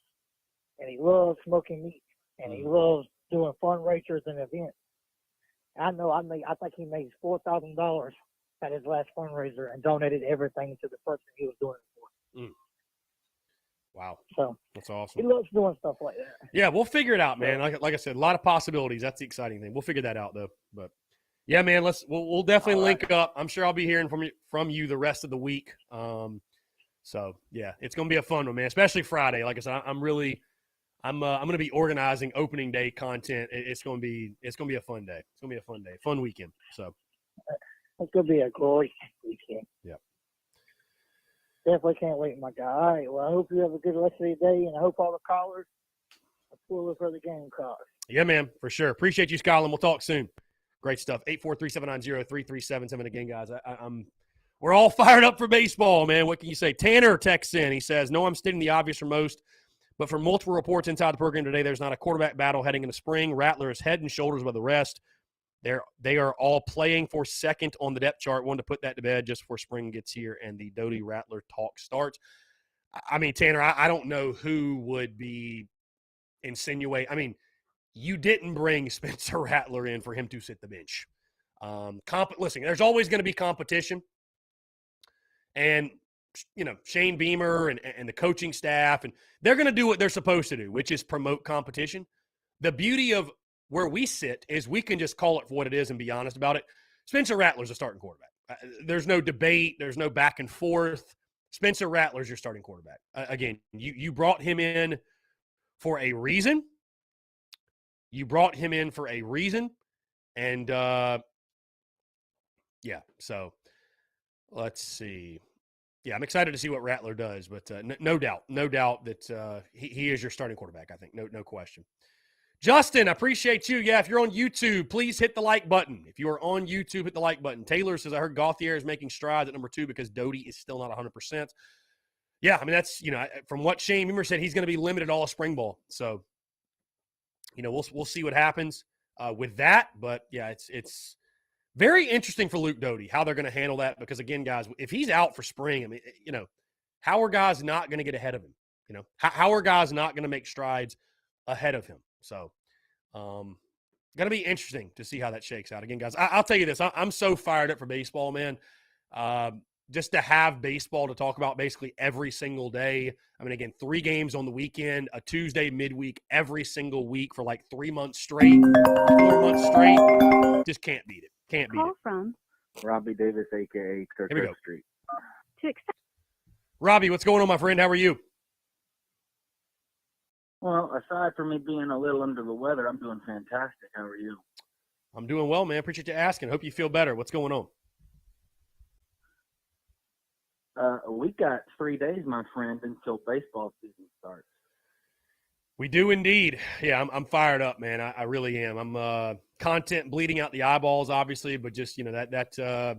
and he loves smoking meat, and he loves doing fundraisers and events. I think he made $4,000 at his last fundraiser and donated everything to the person he was doing it for. Wow. So that's awesome. he loves doing stuff like that. Yeah, we'll figure it out, man. Like I said, a lot of possibilities. That's the exciting thing. We'll figure that out, though. But yeah, man, we'll definitely link up. I'm sure I'll be hearing from you the rest of the week. So yeah, it's gonna be a fun one, man. Especially Friday. Like I said, I'm gonna be organizing opening day content. It's gonna be a fun day. It's gonna be a fun day, fun weekend. So it's gonna be a great weekend. Yeah. Definitely can't wait, my guy. All right, well, I hope you have a good rest of your day, and I hope all the callers are pulling for the Gamecocks. Yeah, man, for sure. Appreciate you, Scotland. We'll talk soon. Great stuff. 843-790-3377 again, guys. We're all fired up for baseball, man. What can you say? Tanner texts in. He says, "No, I'm stating the obvious for most, but from multiple reports inside the program today, there's not a quarterback battle heading into spring. Rattler is head and shoulders above the rest. They are all playing for second on the depth chart. Wanted to put that to bed just before spring gets here and the Doty Rattler talk starts." I mean, Tanner, I don't know who would be insinuate. I mean, you didn't bring Spencer Rattler in for him to sit the bench. Listen, there's always going to be competition. And, Shane Beamer and the coaching staff, and they're going to do what they're supposed to do, which is promote competition. The beauty of where we sit is we can just call it for what it is and be honest about it. Spencer Rattler's a starting quarterback. There's no debate. There's no back and forth. Spencer Rattler's your starting quarterback. Again, you brought him in for a reason. And, yeah, so let's see. Yeah, I'm excited to see what Rattler does, but no doubt that he is your starting quarterback, I think. No question. Justin, I appreciate you. Yeah, if you're on YouTube, please hit the like button. If you are on YouTube, hit the like button. Taylor says, "I heard Gauthier is making strides at number 2 because Doty is still not 100%. Yeah, I mean, that's, from what Shane Beamer said, he's going to be limited all of spring ball. So, we'll see what happens with that. But, yeah, it's very interesting for Luke Doty, how they're going to handle that. Because, again, guys, if he's out for spring, I mean, how are guys not going to get ahead of him? How are guys not going to make strides ahead of him? So, going to be interesting to see how that shakes out. Again, guys, I'll tell you this. I'm so fired up for baseball, man. Just to have baseball to talk about basically every single day. I mean, again, 3 games on the weekend, a Tuesday midweek every single week for like 3 months straight, 4 months straight. Just can't beat it. Can't beat it. Call from Robbie Davis, a.k.a. Kirk Here we go. Street. to accept. Robbie, what's going on, my friend? How are you? Well, aside from me being a little under the weather, I'm doing fantastic. How are you? I'm doing well, man. Appreciate you asking. Hope you feel better. What's going on? We got 3 days, my friend, until baseball season starts. We do indeed. Yeah, I'm fired up, man. I really am. I'm content bleeding out the eyeballs, obviously, but just that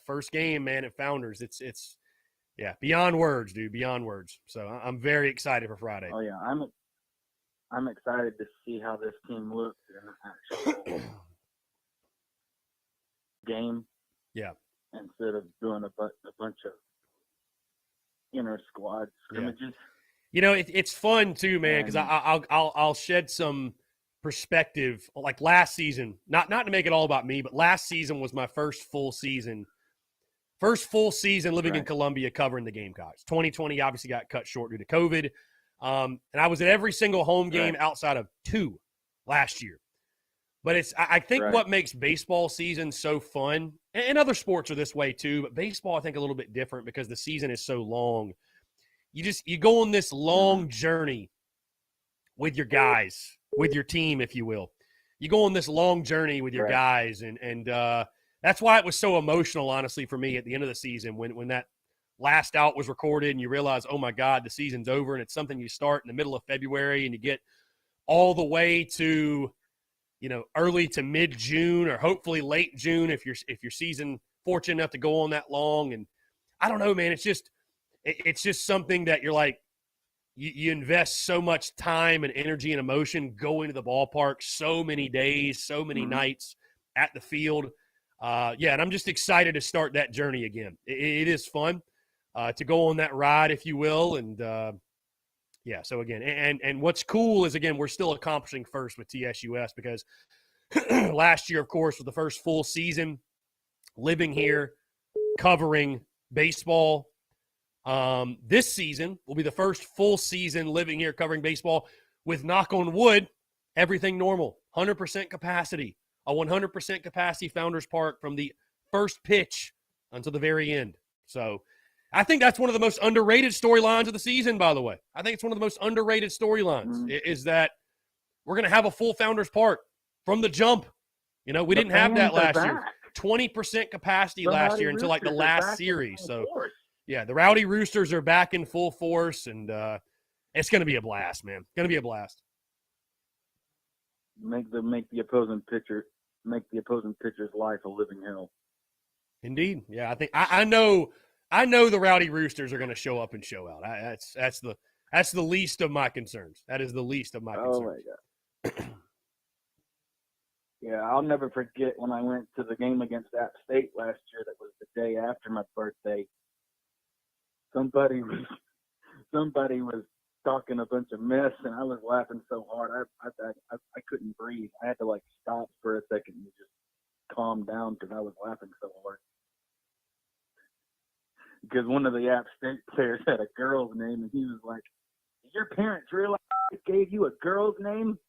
first game, man, at Founders, it's yeah, beyond words, dude, beyond words. So I'm very excited for Friday. Oh yeah, I'm excited to see how this team looks in an actual game. Yeah. Instead of doing a bunch of inner squad scrimmages. Yeah. It's fun too, man, because I'll shed some perspective. Like last season, not to make it all about me, but last season was my first full season living in Columbia covering the Gamecocks. 2020 obviously got cut short due to COVID, and I was at every single home game outside of 2 last year. But I think what makes baseball season so fun, and other sports are this way too, but baseball I think a little bit different because the season is so long. You go on this long journey with your guys, with your team, if you will. You go on this long journey with your guys, and that's why it was so emotional, honestly, for me at the end of the season when that last out was recorded and you realize, oh my God, the season's over, and it's something you start in the middle of February and you get all the way to early to mid-June or hopefully late June if your season fortunate enough to go on that long. And I don't know, man, it's just something that you're like, you invest so much time and energy and emotion going to the ballpark, so many days, so many nights at the field. And I'm just excited to start that journey again. It is fun to go on that ride, if you will. And, so again, and what's cool is, again, we're still accomplishing first with TSUS because last year, of course, was the first full season living here, covering baseball. This season will be the first full season living here, covering baseball with, knock on wood, everything normal, 100% capacity, a 100% capacity Founders Park from the first pitch until the very end. So I think that's one of the most underrated storylines of the season, by the way. I think it's one of the most underrated storylines is that we're going to have a full Founders Park from the jump. You know, we didn't have that last year. 20% capacity last year until like the last series. So, yeah, the Rowdy Roosters are back in full force, and it's going to be a blast, man. Going to be a blast. Make the opposing pitcher's life a living hell. Indeed. Yeah, I think I know the Rowdy Roosters are going to show up and show out. That's the least of my concerns. That is the least of my concerns. Oh my God. Yeah, I'll never forget when I went to the game against App State last year. That was the day after my birthday. Somebody was talking a bunch of mess, and I was laughing so hard I couldn't breathe. I had to like stop for a second and just calm down because I was laughing so hard. Because one of the App State players had a girl's name, and he was like, "Did your parents realize they gave you a girl's name?"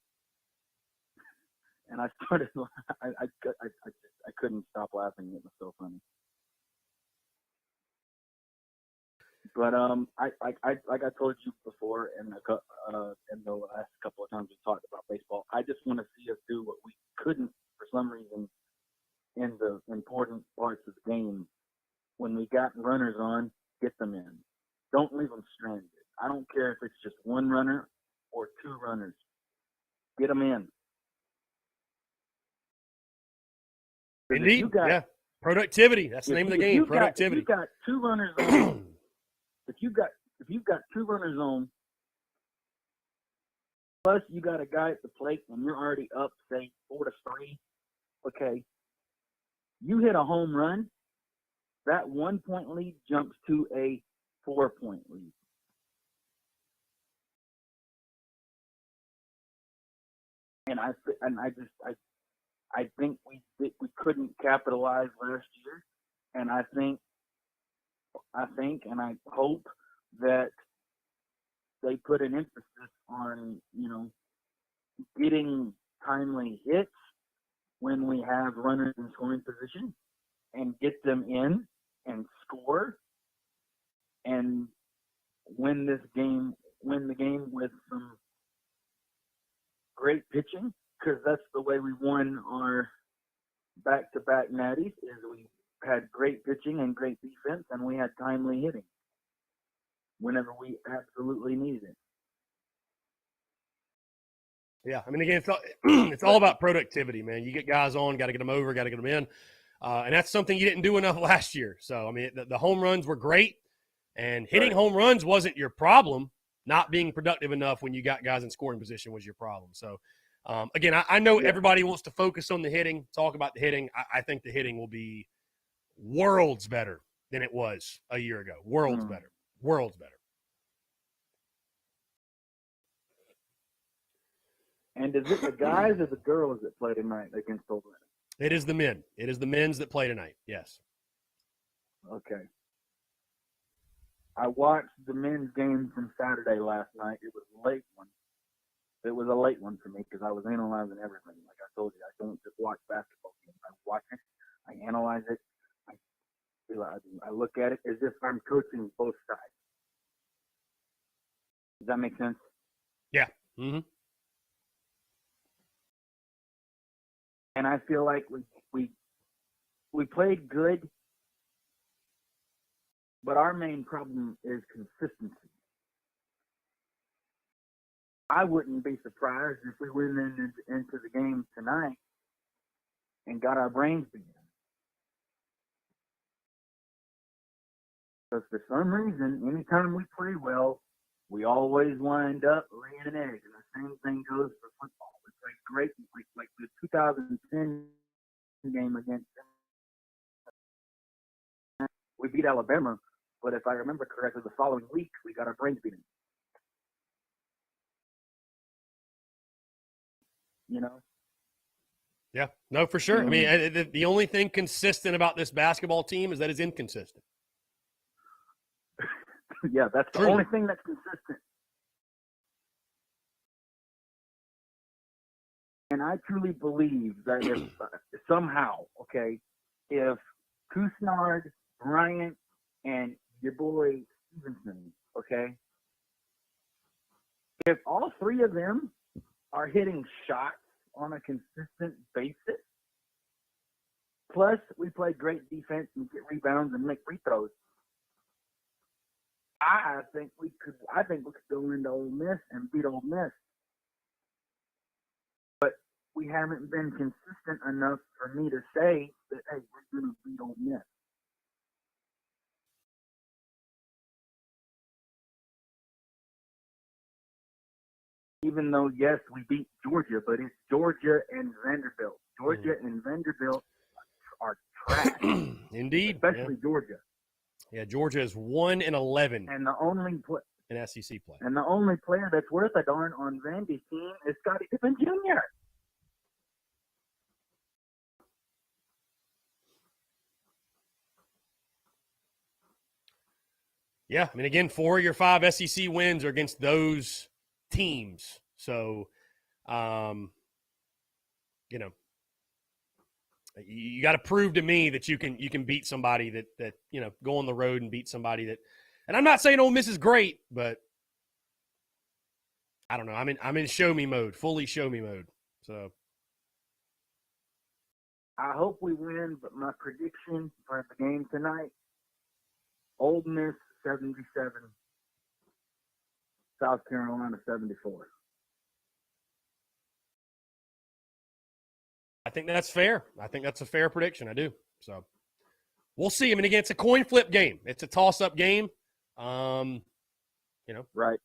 And I started, I couldn't stop laughing. It was so funny. But like I told you before, in the last couple of times we talked about baseball, I just want to see us do what we couldn't for some reason in the important parts of the game. When we got runners on, get them in. Don't leave them stranded. I don't care if it's just one runner or two runners. Get them in. Indeed, yeah. Productivity. That's the name of the game. Productivity. If you got two runners on, if you've got two runners on, plus you got a guy at the plate and you're already up, say 4-3. Okay, you hit a home run, that 1 point lead jumps to a 4 point lead. And I think we couldn't capitalize last year, and I think and I hope that they put an emphasis on, getting timely hits when we have runners in scoring position and get them in and score and win the game with some great pitching. Because that's the way we won our back-to-back natties, is we had great pitching and great defense, and we had timely hitting whenever we absolutely needed it. Yeah, I mean, again, it's all about productivity, man. You get guys on, got to get them over, got to get them in. And that's something you didn't do enough last year. So, I mean, the home runs were great, and hitting home runs wasn't your problem. Not being productive enough when you got guys in scoring position was your problem. So, again, I know everybody wants to focus on the hitting, talk about the hitting. I think the hitting will be worlds better than it was a year ago. Worlds better. And is it the guys or the girls that play tonight against Ole Miss? It is the men. It is the men's that play tonight, yes. Okay. I watched the men's game from Saturday last night. It was a late one. It was a late one for me because I was analyzing everything. Like I told you, I don't just watch basketball games. I watch it, I analyze it, I look at it as if I'm coaching both sides. Does that make sense? Yeah. Mm-hmm. And I feel like we played good, but our main problem is consistency. I wouldn't be surprised if we went into the game tonight and got our brains together. Because for some reason, anytime we play well, we always wind up laying an egg. And the same thing goes for football. We played great, like the 2010 game against we beat Alabama, but if I remember correctly, the following week we got our brains beaten. You know? Yeah, no, for sure. I mean, the only thing consistent about this basketball team is that it's inconsistent. Yeah, that's the only thing that's consistent. And I truly believe that if somehow, okay, if Kusnard, Bryant, and your boy Stevenson, okay, if all three of them are hitting shots on a consistent basis, plus we play great defense and get rebounds and make free throws, I think we could go into Ole Miss and beat Ole Miss. But we haven't been consistent enough for me to say that, hey, we're going to beat Ole Miss. Even though, yes, we beat Georgia, but it's Georgia and Vanderbilt. Georgia and Vanderbilt are trash. Indeed. Especially Georgia. Yeah, Georgia is 1-11 and the only in SEC play. And the only player that's worth a darn on Vandy's team is Scottie Pippen Jr. Yeah, I mean, again, 4 of your 5 SEC wins are against those teams. So, you know, you got to prove to me that you can beat somebody that you know, go on the road and beat somebody that. And I'm not saying Ole Miss is great, but I don't know. I'm in show me mode, fully show me mode. So I hope we win, but my prediction for the game tonight: Ole Miss 77, South Carolina 74. I think that's fair. I think that's a fair prediction. I do. So we'll see. I mean, again, it's a coin flip game. It's a toss-up game. You know. Right.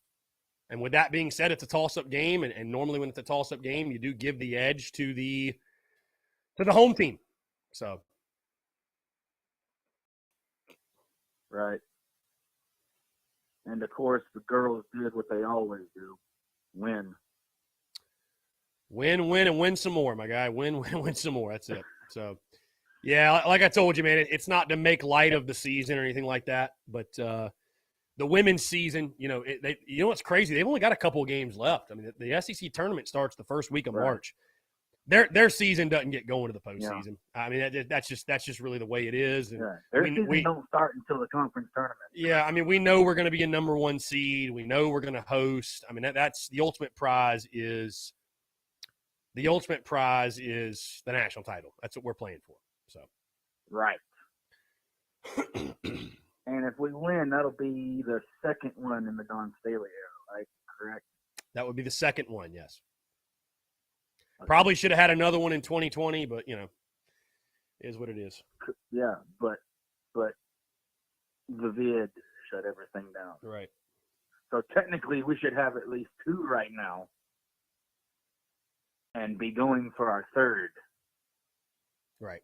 And with that being said, it's a toss-up game, and normally when it's a toss-up game, you do give the edge to the home team. So. Right. And of course, the girls did what they always do: win. Win, and win some more, my guy. Win, win some more. That's it. So, yeah, like I told you, man, it's not to make light of the season or anything like that. But the women's season, you know, you know what's crazy? They've only got a couple of games left. I mean, the SEC tournament starts the first week of March. Their season doesn't get going to the postseason. Yeah. I mean, that's just really the way it is. And their season don't start until the conference tournament. Yeah, I mean, we know we're going to be a number 1 seed. We know we're going to host. I mean, that's the ultimate prize is. The ultimate prize is the national title. That's what we're playing for. So, right. And if we win, that'll be the second one in the Don Staley era, right? Correct. That would be the second one, yes. Okay. Probably should have had another one in 2020, but you know, it is what it is. Yeah, but the vid shut everything down. Right. So technically, we should have at least 2 right now. And be going for our 3rd. Right.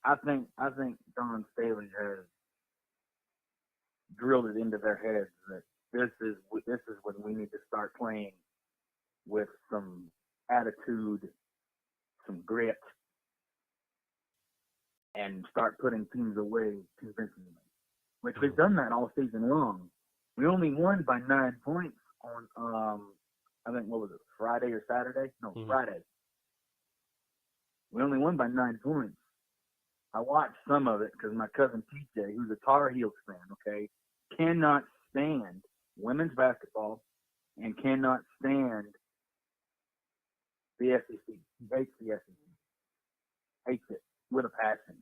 I think Don Staley has drilled it into their heads that this is when we need to start playing with some attitude, some grit, and start putting teams away convincingly. Which we've done that all season long. We only won by 9 points. On I think what was it, Friday or Saturday? No, Friday. We only won by 9 points. I watched some of it because my cousin TJ, who's a Tar Heels fan, okay, cannot stand women's basketball and cannot stand the SEC. He hates the SEC. Hates it with a passion.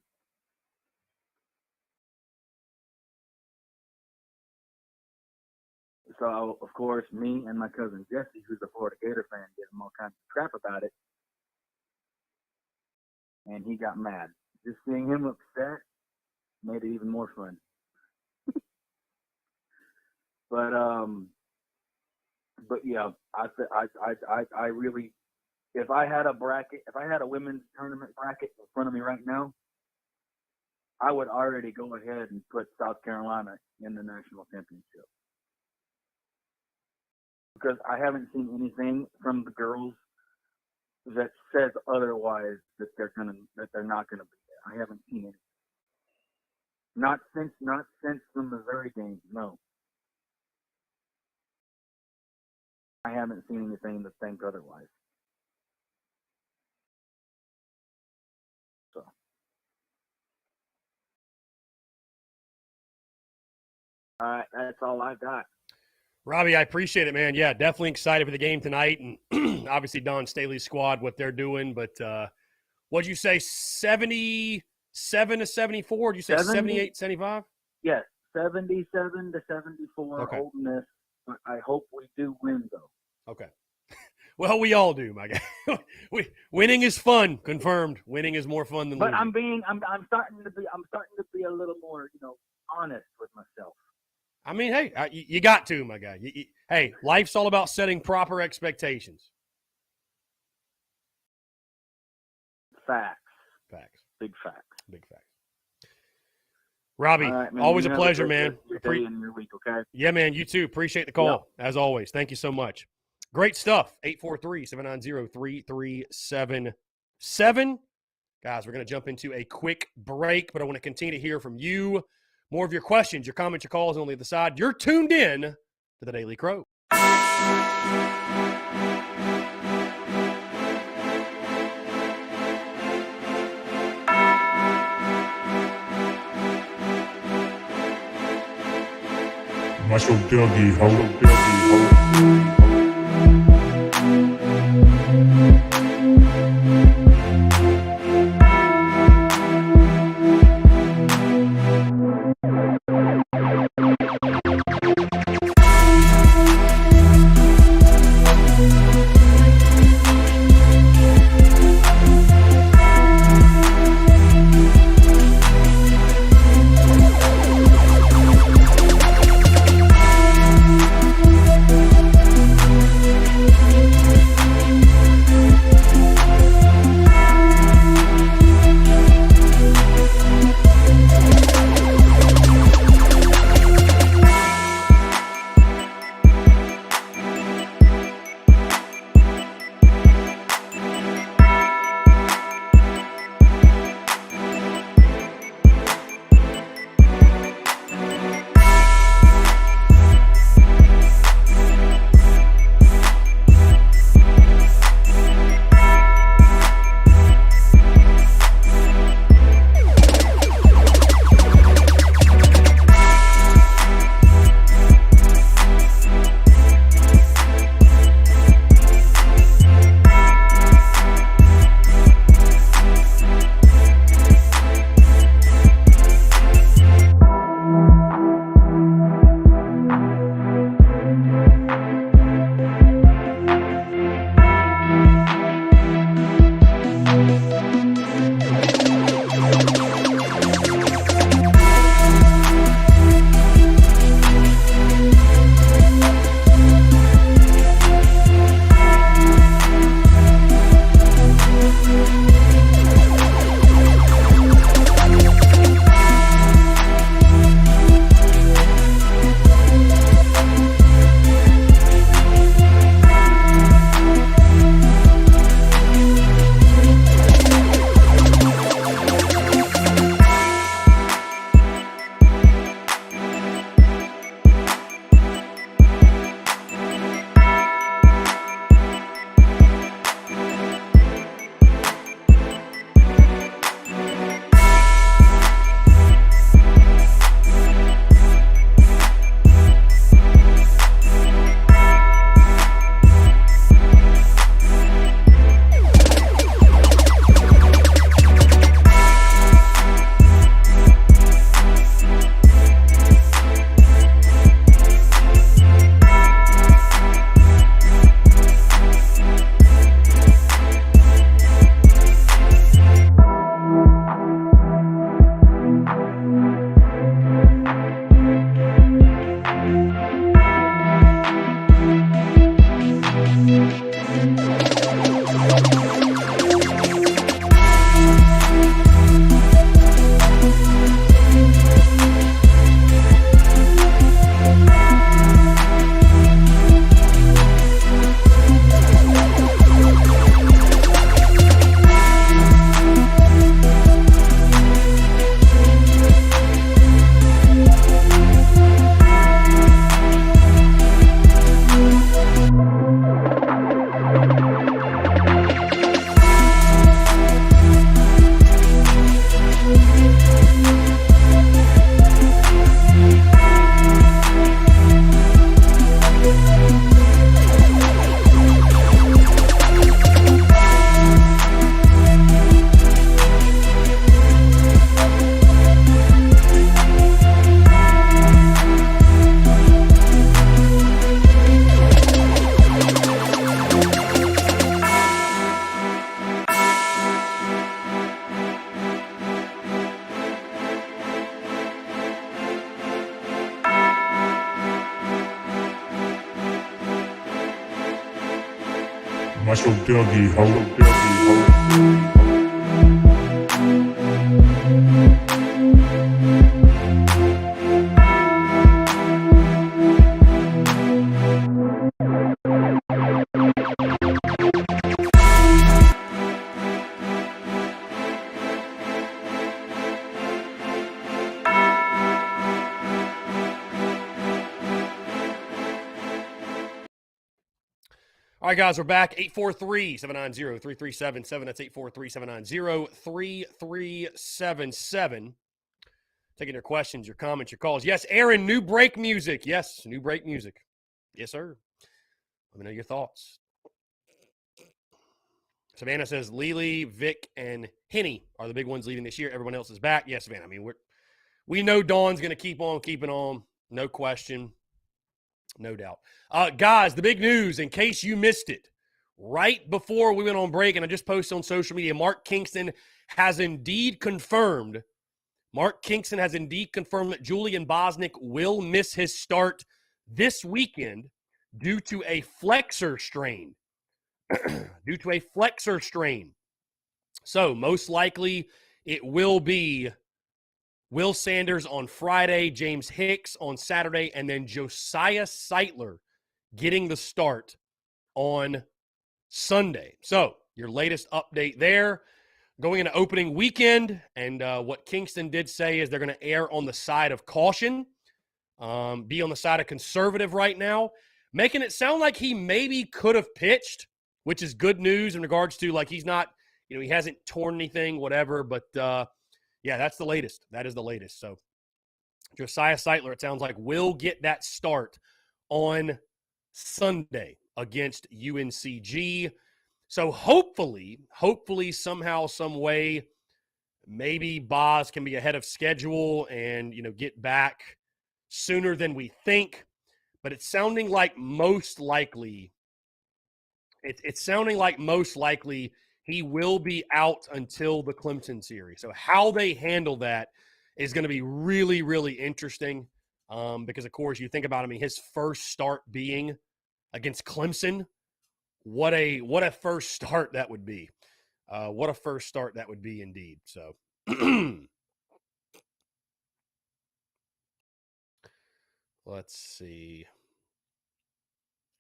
So, of course, me and my cousin Jesse, who's a Florida Gator fan, gave him all kinds of crap about it. And he got mad. Just seeing him upset made it even more fun. But yeah, I really, if I had a women's tournament bracket in front of me right now, I would already go ahead and put South Carolina in the national championship. Because I haven't seen anything from the girls that says otherwise that they're not gonna be there. I haven't seen anything. Not since the Missouri games, no. I haven't seen anything that thinks otherwise. So that's all I got. Robbie, I appreciate it, man. Yeah, definitely excited for the game tonight. And obviously Don Staley's squad, what they're doing. But what'd you say, 77 to 74? Did you say 78, 75? Yes, 77 to 74, Okay. Ole Miss. But I hope we do win, though. Okay. Well, we all do, my guy. Winning is fun. Confirmed. Winning is more fun than But losing. I'm starting to be a little more, honest with myself. I mean, hey, you got to, my guy. Hey, life's all about setting proper expectations. Facts. Facts. Big facts. Big facts. Robbie, All right, man. always You a have pleasure, great man. rest of your day and your week, okay? Yeah, man, you too. Appreciate the call, as always. Thank you so much. Great stuff. 843-790-3377. Guys, we're going to jump into a quick break, but I want to continue to hear from you. More of your questions, your comments, your calls on the other side. You're tuned in to the Daily Crow. Marshall Tailgate, ho. Watch your Dougie, ho. All right, guys, we're back. 843-790-3377. That's 843-790-3377. Taking your questions, your comments, your calls. Yes, Aaron, new break music. Yes, new break music. Yes, sir. Let me know your thoughts. Savannah says Lely, Vic, and Henny are the big ones leading this year. Everyone else is back. Yes, Savannah. I mean, we know Dawn's going to keep on keeping on. No question. No doubt. Guys, the big news, in case you missed it, right before we went on break, and I just posted on social media, Mark Kingston has indeed confirmed that Julian Bosnick will miss his start this weekend due to a flexor strain. So most likely it will be Will Sanders on Friday, James Hicks on Saturday, and then Josiah Seitler getting the start on Sunday. So your latest update there. Going into opening weekend, and what Kingston did say is they're going to err on the side of caution, be on the side of conservative right now, making it sound like he maybe could have pitched, which is good news in regards to, like, he's not, he hasn't torn anything, whatever, but yeah, that's the latest. That is the latest. So Josiah Seitler, it sounds like, will get that start on Sunday against UNCG. So hopefully, somehow, some way, maybe Boz can be ahead of schedule and, get back sooner than we think. But it's sounding like most likely, he will be out until the Clemson series. So how they handle that is going to be really, really interesting because, of course, you think about, his first start being against Clemson. What a first start that would be. What a first start that would be indeed. So let's see.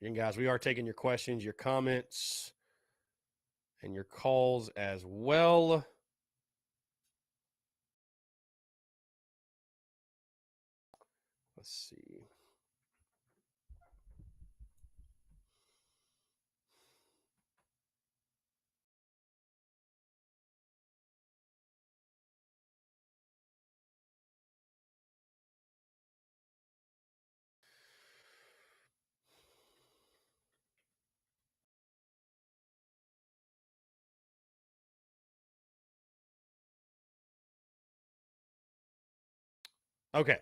Again, guys, we are taking your questions, your comments, and your calls as well. Let's see. Okay.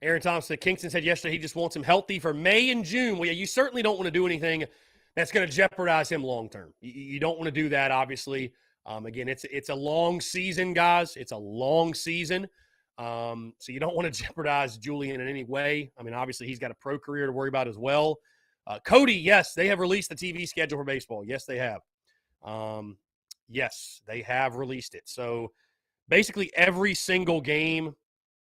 Aaron Thompson, Kingston said yesterday he just wants him healthy for May and June. Well, yeah, you certainly don't want to do anything that's going to jeopardize him long term. You don't want to do that, obviously. Again, it's a long season, guys. It's a long season. So you don't want to jeopardize Julian in any way. Obviously, he's got a pro career to worry about as well. Cody, yes, they have released the TV schedule for baseball. Yes, they have. Yes, they have released it. So basically every single game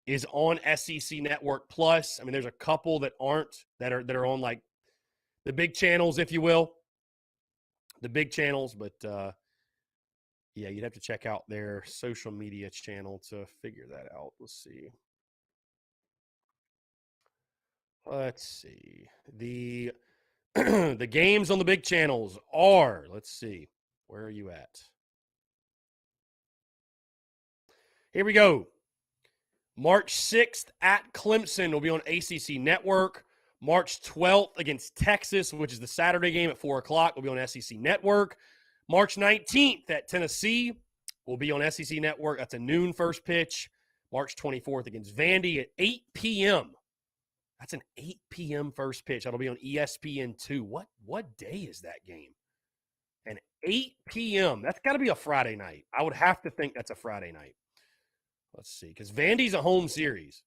is on SEC Network Plus. There's a couple that aren't, that are on like the big channels, if you will. The big channels, but yeah, you'd have to check out their social media channel to figure that out. Let's see. The the games on the big channels are, let's see. Where are you at? Here we go. March 6th at Clemson will be on ACC Network. March 12th against Texas, which is the Saturday game at 4 o'clock, will be on SEC Network. March 19th at Tennessee will be on SEC Network. That's a noon first pitch. March 24th against Vandy at 8 p.m. That's an 8 p.m. first pitch. That'll be on ESPN2. What day is that game? An 8 p.m. That's got to be a Friday night. I would have to think that's a Friday night. Let's see, because Vandy's a home series.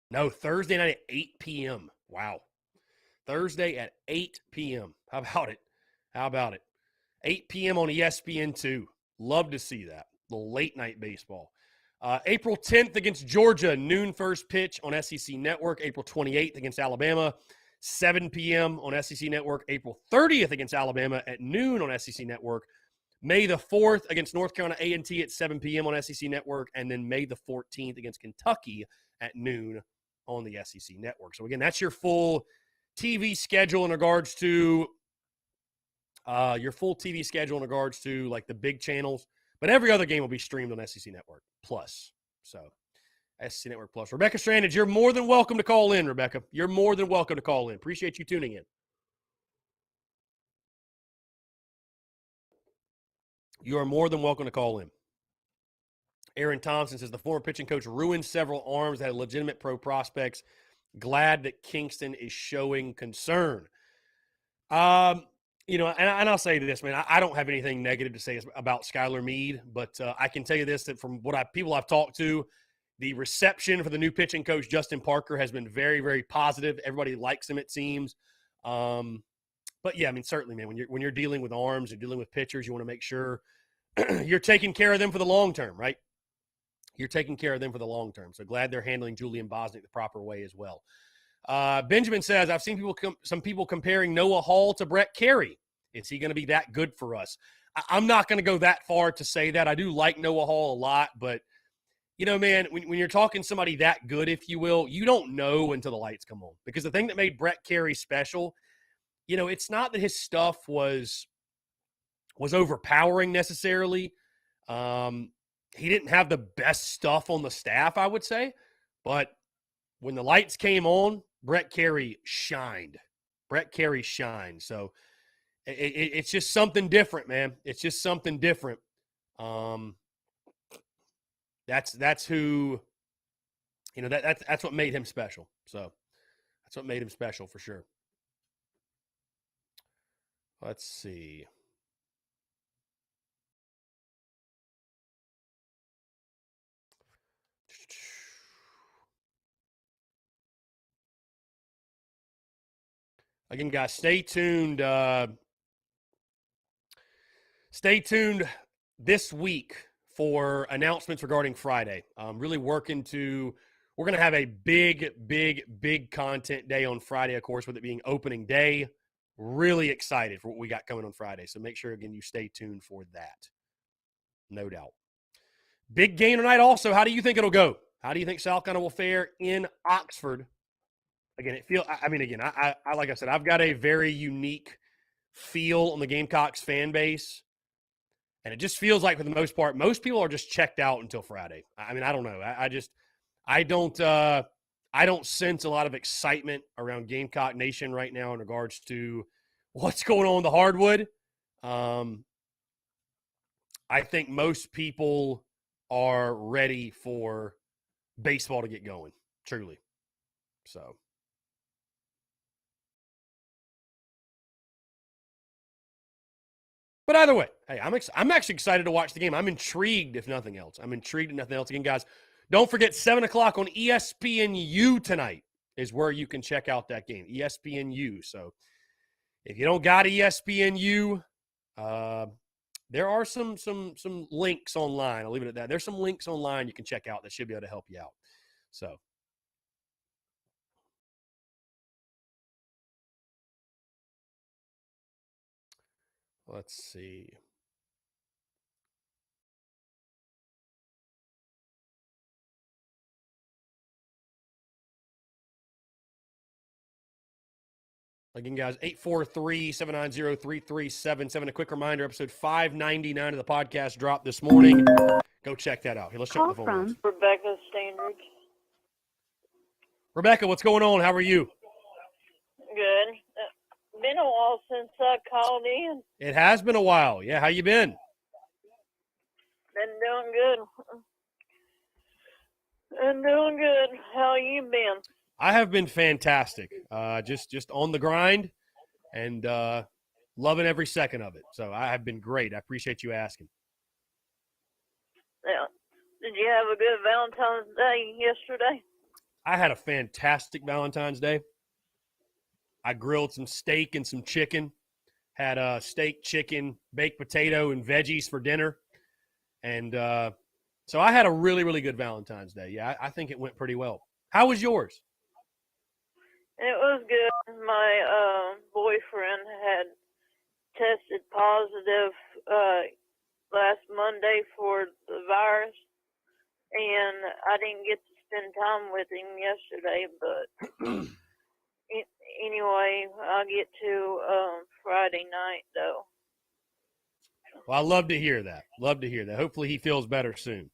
No, Thursday night at 8 p.m. Wow. Thursday at 8 p.m. How about it? How about it? 8 p.m. on ESPN2. Love to see that. The late night baseball. April 10th against Georgia, noon first pitch on SEC Network. April 28th against Alabama, 7 p.m. on SEC Network. April 30th against Alabama at noon on SEC Network. May the 4th against North Carolina A&T at 7 p.m. on SEC Network. And then May the 14th against Kentucky at noon on the SEC Network. So, again, that's your full TV schedule in regards to like the big channels. But every other game will be streamed on SEC Network Plus. So, SEC Network Plus. Rebecca Strandage, you're more than welcome to call in, Rebecca. You're more than welcome to call in. Appreciate you tuning in. You are more than welcome to call in. Aaron Thompson says the former pitching coach ruined several arms that had legitimate pro prospects. Glad that Kingston is showing concern. You know, and I'll say this, man, I don't have anything negative to say about Skylar Meade, but I can tell you this, that from what people I've talked to, the reception for the new pitching coach, Justin Parker, has been very, very positive. Everybody likes him, it seems. But, yeah, I mean, certainly, man, when you're dealing with arms, you're dealing with pitchers, you want to make sure you're taking care of them for the long term, right? You're taking care of them for the long term. So glad they're handling Julian Bosnick the proper way as well. Benjamin says, I've seen some people comparing Noah Hall to Brett Carey. Is he going to be that good for us? I'm not going to go that far to say that. I do like Noah Hall a lot, but, you know, man, when you're talking somebody that good, if you will, you don't know until the lights come on. Because the thing that made Brett Carey special, you know, it's not that his stuff was overpowering necessarily. He didn't have the best stuff on the staff, I would say. But when the lights came on, Brett Carey shined. So it's just something different, man. It's just something different. That's who, you know, that's what made him special. So that's what made him special for sure. Let's see. Again, guys, stay tuned. Stay tuned this week for announcements regarding Friday. I'm really we're going to have a big content day on Friday, of course, with it being opening day. Really excited for what we got coming on Friday. So make sure, again, you stay tuned for that. No doubt. Big game tonight also. How do you think it'll go? How do you think South Carolina will fare in Oxford? Again, I like I said, I've got a very unique feel on the Gamecocks fan base. And it just feels like, for the most part, most people are just checked out until Friday. I mean, I don't know. I don't sense a lot of excitement around Gamecock Nation right now in regards to what's going on with the hardwood. I think most people are ready for baseball to get going, truly. So. But either way, hey, I'm actually excited to watch the game. I'm intrigued, if nothing else. Again, guys, don't forget, 7 o'clock on ESPNU tonight is where you can check out that game, ESPNU. So if you don't got ESPNU, there are some links online. I'll leave it at that. There's some links online you can check out that should be able to help you out. So. Let's see. Again, guys, 843-790-3377. A quick reminder, episode 599 of the podcast dropped this morning. Go check that out. Here, let's check the phone lines. Rebecca Standard. Rebecca, what's going on? How are you? Good. Been a while since I called in. It has been a while. Yeah, how you been? Been doing good. How you been? I have been fantastic. Just on the grind and loving every second of it. So I have been great. I appreciate you asking. Yeah. Did you have a good Valentine's Day yesterday? I had a fantastic Valentine's Day. I grilled some steak and some chicken. Had steak, chicken, baked potato, and veggies for dinner. And so I had a really, really good Valentine's Day. Yeah, I think it went pretty well. How was yours? It was good. My boyfriend had tested positive last Monday for the virus, and I didn't get to spend time with him yesterday, but anyway, I'll get to Friday night, though. Well, I love to hear that. Love to hear that. Hopefully he feels better soon.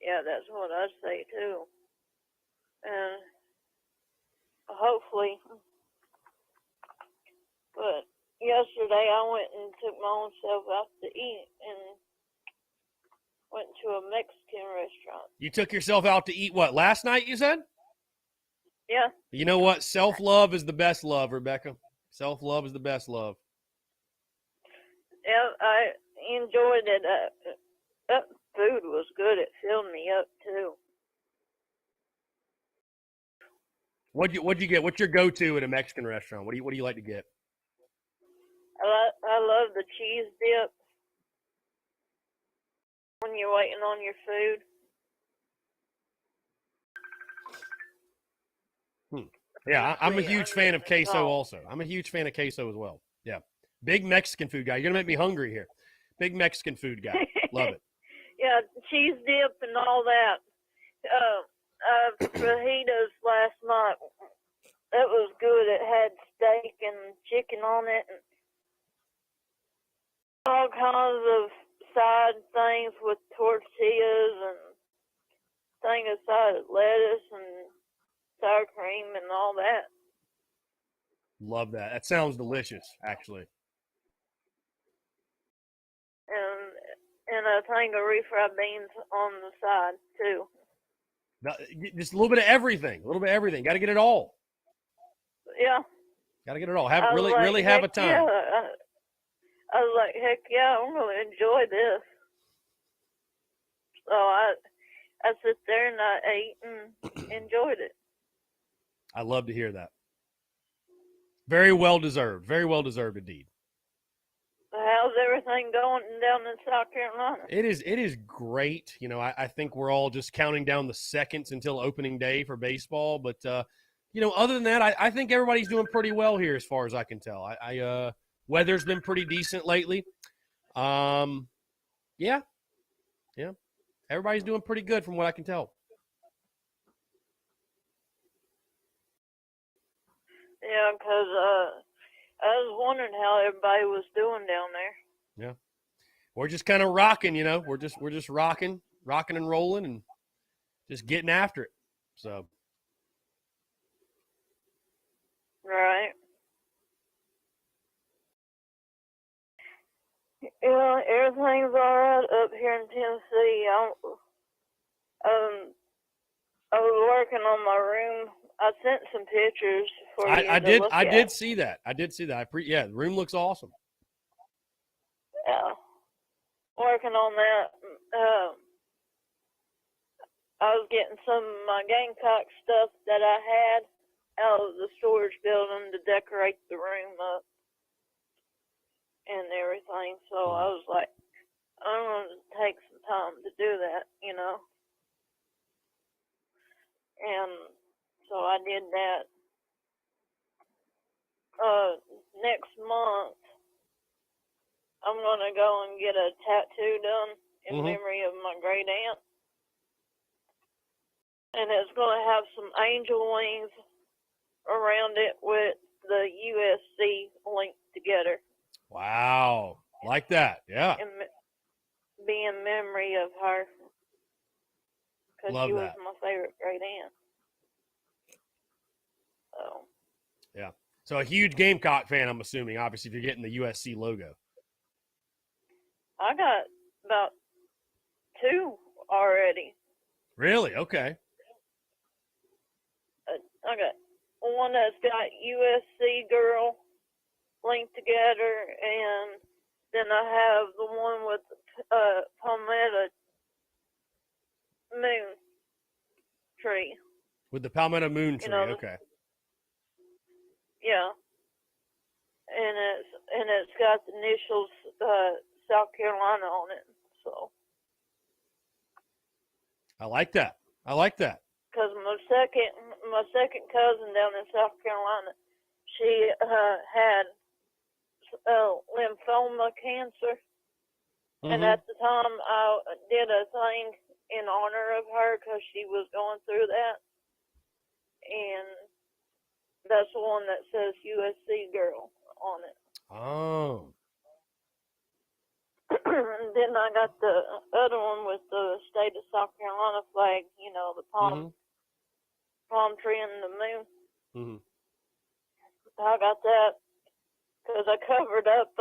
Yeah, that's what I say, too. And hopefully. But yesterday I went and took my own self out to eat and went to a Mexican restaurant. You took yourself out to eat what, last night you said? Yeah. You know what? Self-love is the best love, Rebecca. Self-love is the best love. Yeah, I enjoyed it. That food was good. It filled me up, too. What'd you get? What's your go-to at a Mexican restaurant? What do you like to get? I love the cheese dip when you're waiting on your food. Yeah, I'm a huge fan of queso also. I'm a huge fan of queso as well. Yeah. Big Mexican food guy. You're going to make me hungry here. Big Mexican food guy. Love it. Yeah, cheese dip and all that. Fajitas last night. That was good. It had steak and chicken on it and all kinds of side things with tortillas and thing aside lettuce and sour cream and all that. Love that. That sounds delicious, actually. And a thing of refried beans on the side, too. Just a little bit of everything. A little bit of everything. Got to get it all. Yeah. Got to get it all. Really have a time. Yeah. I was like, heck yeah, I'm going to enjoy this. So I sit there and I ate and enjoyed it. I love to hear that. Very well deserved. Very well deserved indeed. How's everything going down in South Carolina? It is great. You know, I think we're all just counting down the seconds until opening day for baseball. But, you know, other than that, I think everybody's doing pretty well here as far as I can tell. Weather's been pretty decent lately. Yeah. Everybody's doing pretty good from what I can tell. Yeah, because I was wondering how everybody was doing down there. Yeah. We're just kind of rocking, you know. We're just rocking and rolling and just getting after it. So. Right. Yeah, everything's all right up here in Tennessee. I was working on my room. I sent some pictures for you to look at. I did see that. Yeah, the room looks awesome. Yeah. Working on that. I was getting some of my Gamecock stuff that I had out of the storage building to decorate the room up and everything. So I was like, I'm going to take some time to do that, you know. And so I did that. Next month, I'm going to go and get a tattoo done in memory of my great aunt. And it's going to have some angel wings around it with the USC linked together. Wow. Like that. Yeah. And be in memory of her. Because she was my favorite great aunt. So. Yeah. So a huge Gamecock fan, I'm assuming, obviously, if you're getting the USC logo. I got about 2 already. Really? Okay. I got one that's got USC girl linked together, and then I have the one with palmetto moon tree. With the palmetto moon tree, okay. Yeah. And it's got the initials South Carolina on it. So. I like that. Because my second cousin down in South Carolina, she had lymphoma cancer, and at the time I did a thing in honor of her because she was going through that, and that's the one that says USC girl on it. Oh. And then I got the other one with the state of South Carolina flag, the palm tree and the moon. Mm-hmm. I got that because I covered up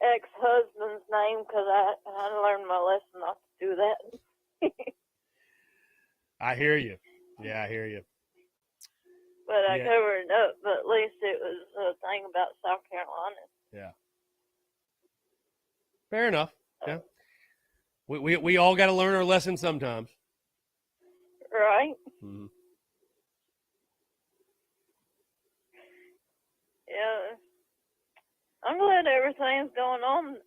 ex-husband's name because I learned my lesson not to do that. I hear you. Yeah, I hear you. But I covered it up, but at least it was a thing about South Carolina. Yeah. Fair enough. Yeah. We all got to learn our lesson sometimes. Right? Mm-hmm. Yeah. I'm glad everything's going on.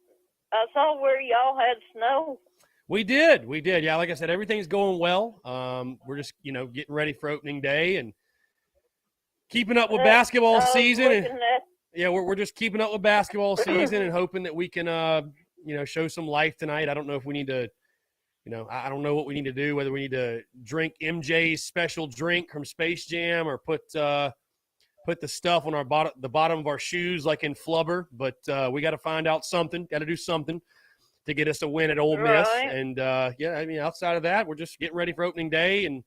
I saw where y'all had snow. We did. Yeah, like I said, everything's going well. We're just, getting ready for opening day and keeping up with basketball season. We're just keeping up with basketball season and hoping that we can, show some life tonight. I don't know if we need to, I don't know what we need to do, whether we need to drink MJ's special drink from Space Jam or put the stuff on the bottom of our shoes like in Flubber. But we got to find out something, got to do something to get us a win at Ole Miss. Right. And, outside of that, we're just getting ready for opening day. And,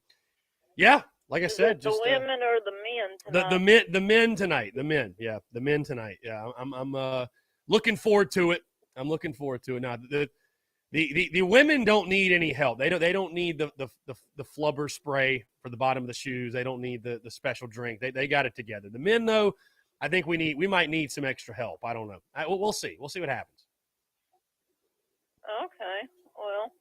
yeah, like I said, the just women or the men tonight? the men tonight. The men, yeah, the men tonight. Yeah, I'm looking forward to it. I'm looking forward to it. Now, the women don't need any help. They don't need the Flubber spray for the bottom of the shoes. They don't need the special drink. They got it together. The men, though, I think we might need some extra help. I don't know. We'll see. We'll see what happens. Okay. Well,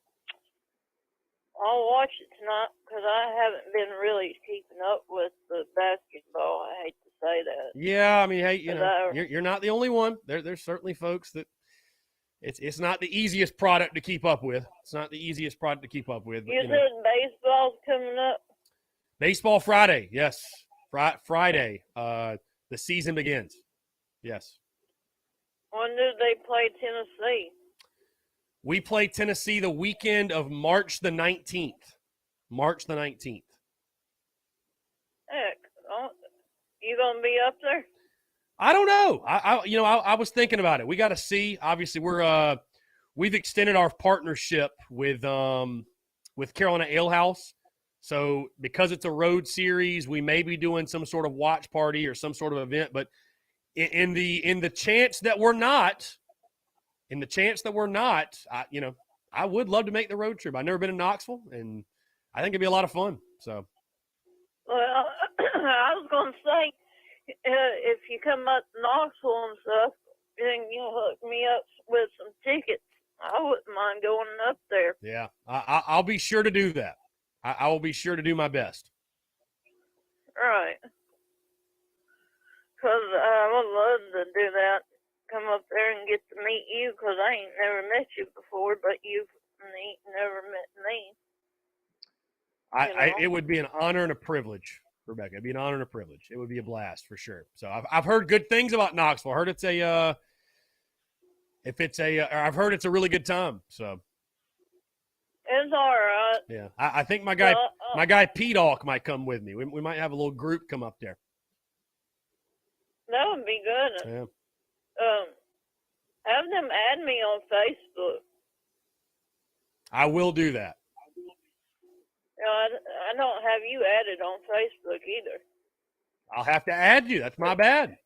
I'll watch it tonight because I haven't been really keeping up with the basketball. I hate to say that. Yeah, I mean, hey, you're not the only one. There's certainly folks that it's not the easiest product to keep up with. It's not the easiest product to keep up with. But, you said baseball's coming up? Baseball Friday, yes. Friday, the season begins. Yes. When do they play Tennessee? We play Tennessee the weekend of March the 19th. March the 19th. Heck, you gonna be up there? I don't know. I was thinking about it. We got to see. Obviously, we've extended our partnership with Carolina Ale House. So because it's a road series, we may be doing some sort of watch party or some sort of event. But in the chance that we're not, I would love to make the road trip. I've never been to Knoxville, and I think it'd be a lot of fun. So, well, I was gonna say, if you come up to Knoxville and stuff, then you hook me up with some tickets. I wouldn't mind going up there. Yeah, I'll be sure to do that. I will be sure to do my best. Right. Because I would love to do that. Come up there and get to meet you, because I ain't never met you before, but you've never met me. It would be an honor and a privilege, Rebecca. It'd be an honor and a privilege. It would be a blast for sure. So I've heard good things about Knoxville. I heard I've heard it's a really good time. So it's all right. Yeah, I think my guy P-Dawk might come with me. We might have a little group come up there. That would be good. Yeah. Have them add me on Facebook. I will do that. I don't have you added on Facebook either. I'll have to add you. That's my bad.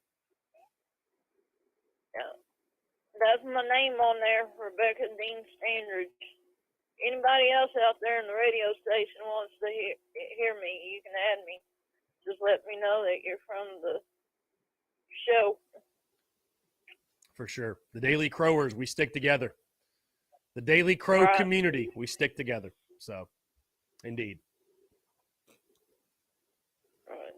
Yeah. That's my name on there, Rebecca Dean Standridge. Anybody else out there in the radio station wants to hear me, you can add me. Just let me know that you're from the show. For sure. The Daily Crowers, we stick together. The Daily Crow community, we stick together. So, indeed. Right.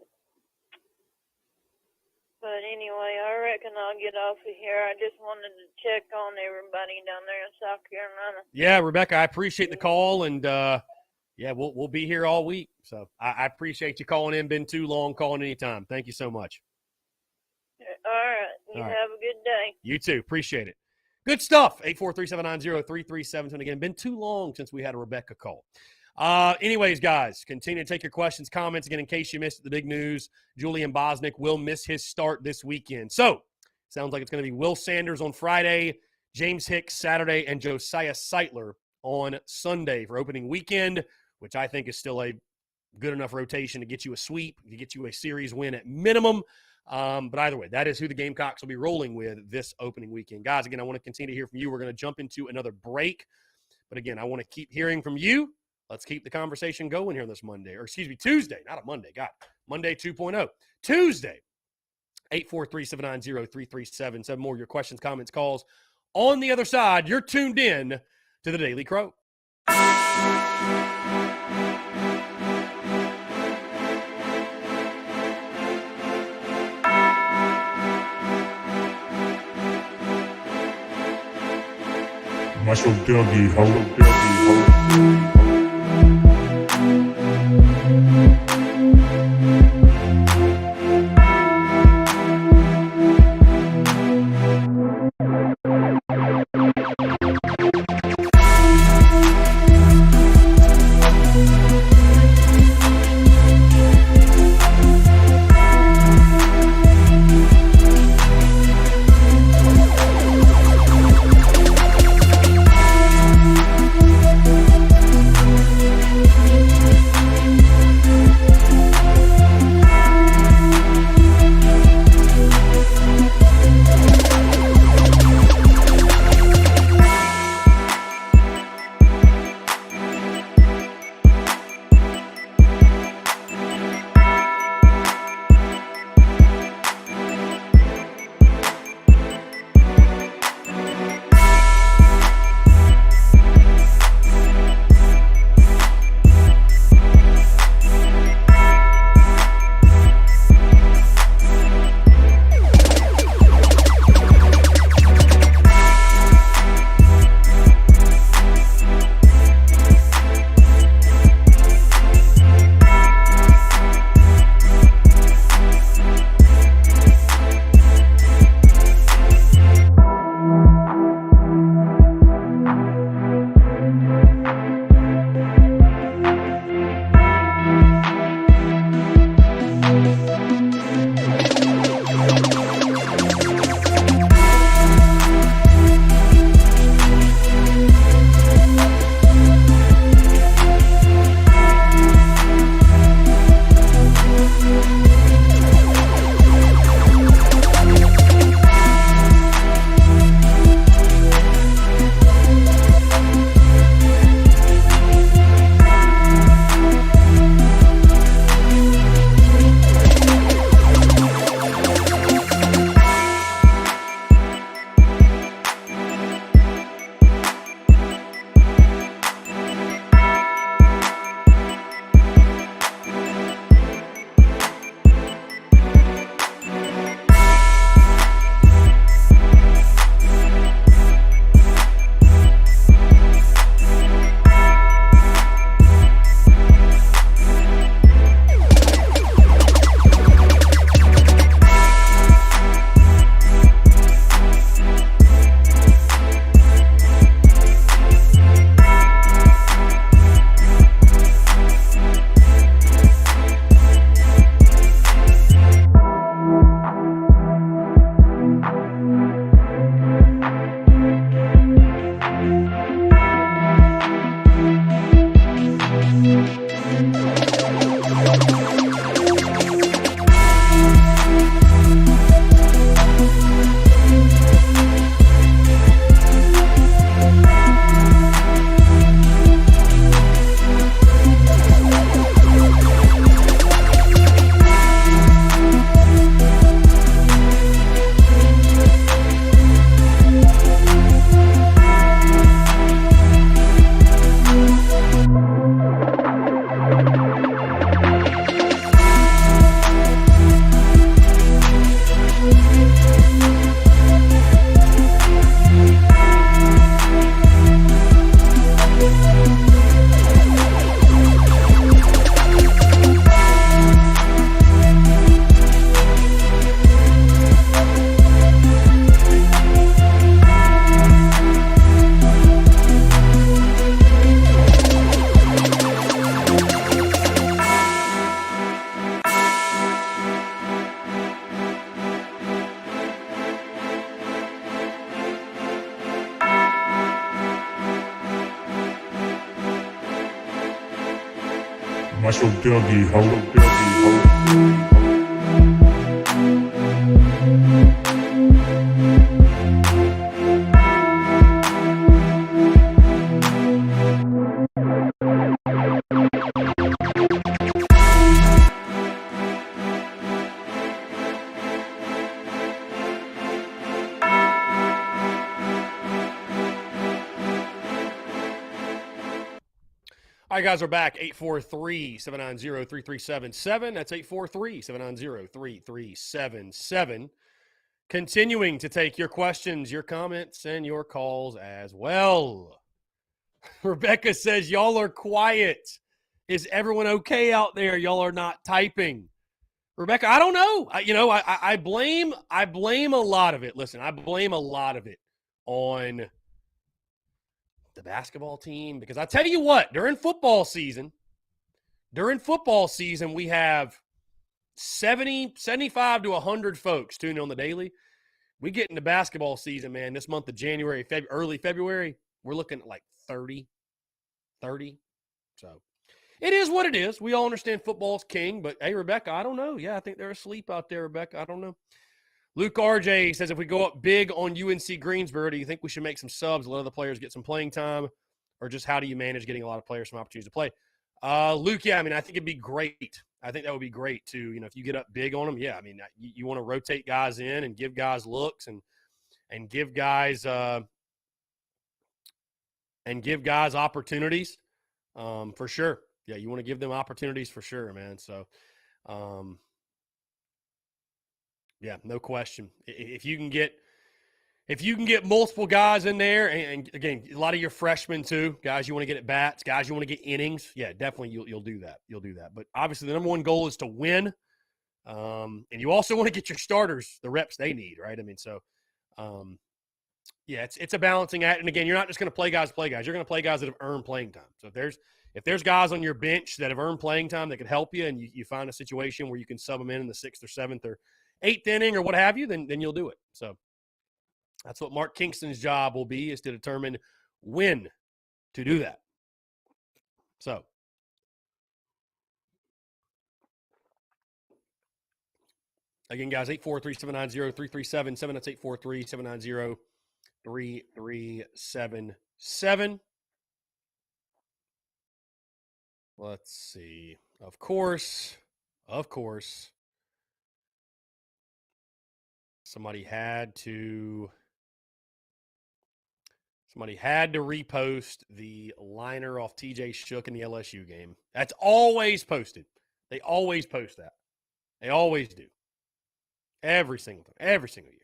But anyway, I reckon I'll get off of here. I just wanted to check on everybody down there in South Carolina. Yeah, Rebecca, I appreciate the call, and yeah, we'll be here all week. So I appreciate you calling in. Been too long calling anytime. Thank you so much. All right. You All right. have a good day. You too. Appreciate it. Good stuff. 843-790-3372. And again, been too long since we had a Rebecca call. Anyways, guys, continue to take your questions, comments. Again, in case you missed the big news, Julian Bosnick will miss his start this weekend. So, sounds like it's going to be Will Sanders on Friday, James Hicks Saturday, and Josiah Seitler on Sunday for opening weekend, which I think is still a good enough rotation to get you a sweep, to get you a series win at minimum. But either way, that is who the Gamecocks will be rolling with this opening weekend. Guys, again, I want to continue to hear from you. We're going to jump into another break. But again, I want to keep hearing from you. Let's keep the conversation going here this Monday. Or excuse me, Tuesday. Not a Monday. God, Monday 2.0. Tuesday, 843-790-3377. More of your questions, comments, calls. On the other side, you're tuned in to the Daily Crow. Muscle Dougie, ho. Mais o tailgate, ho. All right, guys, we're back. 843-790-3377. That's 843-790-3377. Continuing to take your questions, your comments, and your calls as well. Rebecca says, y'all are quiet. Is everyone okay out there? Y'all are not typing. Rebecca, I don't know. I blame a lot of it. Listen, I blame a lot of it on the basketball team, because I tell you what, during football season, we have 75 to 100 folks tuning on the daily. We get into basketball season, man, this month of January, early February, we're looking at like 30. So it is what it is. We all understand football's king, but hey, Rebecca, I don't know. Yeah, I think they're asleep out there, Rebecca. I don't know. Luke RJ says, if we go up big on UNC Greensboro, do you think we should make some subs, let other players get some playing time, or just how do you manage getting a lot of players some opportunities to play? Luke, yeah, I mean, I think it'd be great. I think that would be great too. If you get up big on them, yeah, I mean, you want to rotate guys in and give guys looks and give guys opportunities for sure. Yeah, you want to give them opportunities for sure, man. So, yeah, no question. If you can get multiple guys in there, and again, a lot of your freshmen too, guys you want to get at bats, guys you want to get innings, yeah, definitely you'll do that. You'll do that. But obviously the number one goal is to win, and you also want to get your starters the reps they need, right? I mean, so yeah, it's a balancing act. And again, you're not just going to play guys. You're going to play guys that have earned playing time. So if there's guys on your bench that have earned playing time that could help you, and you find a situation where you can sub them in the 6th or 7th or 8th inning or what have you, then you'll do it. So that's what Mark Kingston's job will be, is to determine when to do that. So again, guys, 843-790-3377. That's 843-790-3377. Let's see. Of course. Somebody had to repost the liner off TJ Shook in the LSU game. That's always posted. They always post that. They always do. Every single time. Every single year.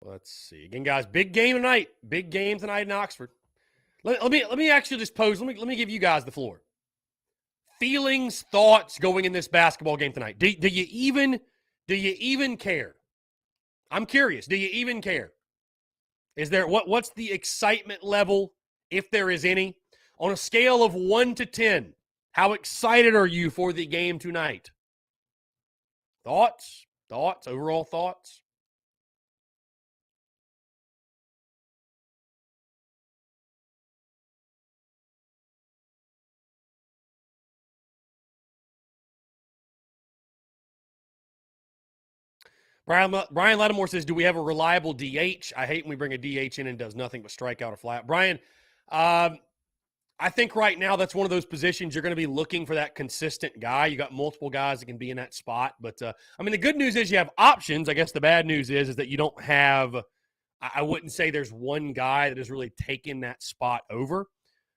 Let's see. Again, guys, big game tonight. Big game tonight in Oxford. Let me actually just pose. Let me give you guys the floor. Feelings, thoughts going in this basketball game tonight. Do you even care? I'm curious. Do you even care? Is there what's the excitement level, if there is any, on a scale of 1 to 10? How excited are you for the game tonight? Thoughts, overall thoughts. Brian Lattimore says, do we have a reliable DH? I hate when we bring a DH in and does nothing but strike out or flat. Brian, I think right now that's one of those positions you're going to be looking for that consistent guy. You got multiple guys that can be in that spot. But, I mean, the good news is you have options. I guess the bad news is that you don't have – I wouldn't say there's one guy that has really taken that spot over.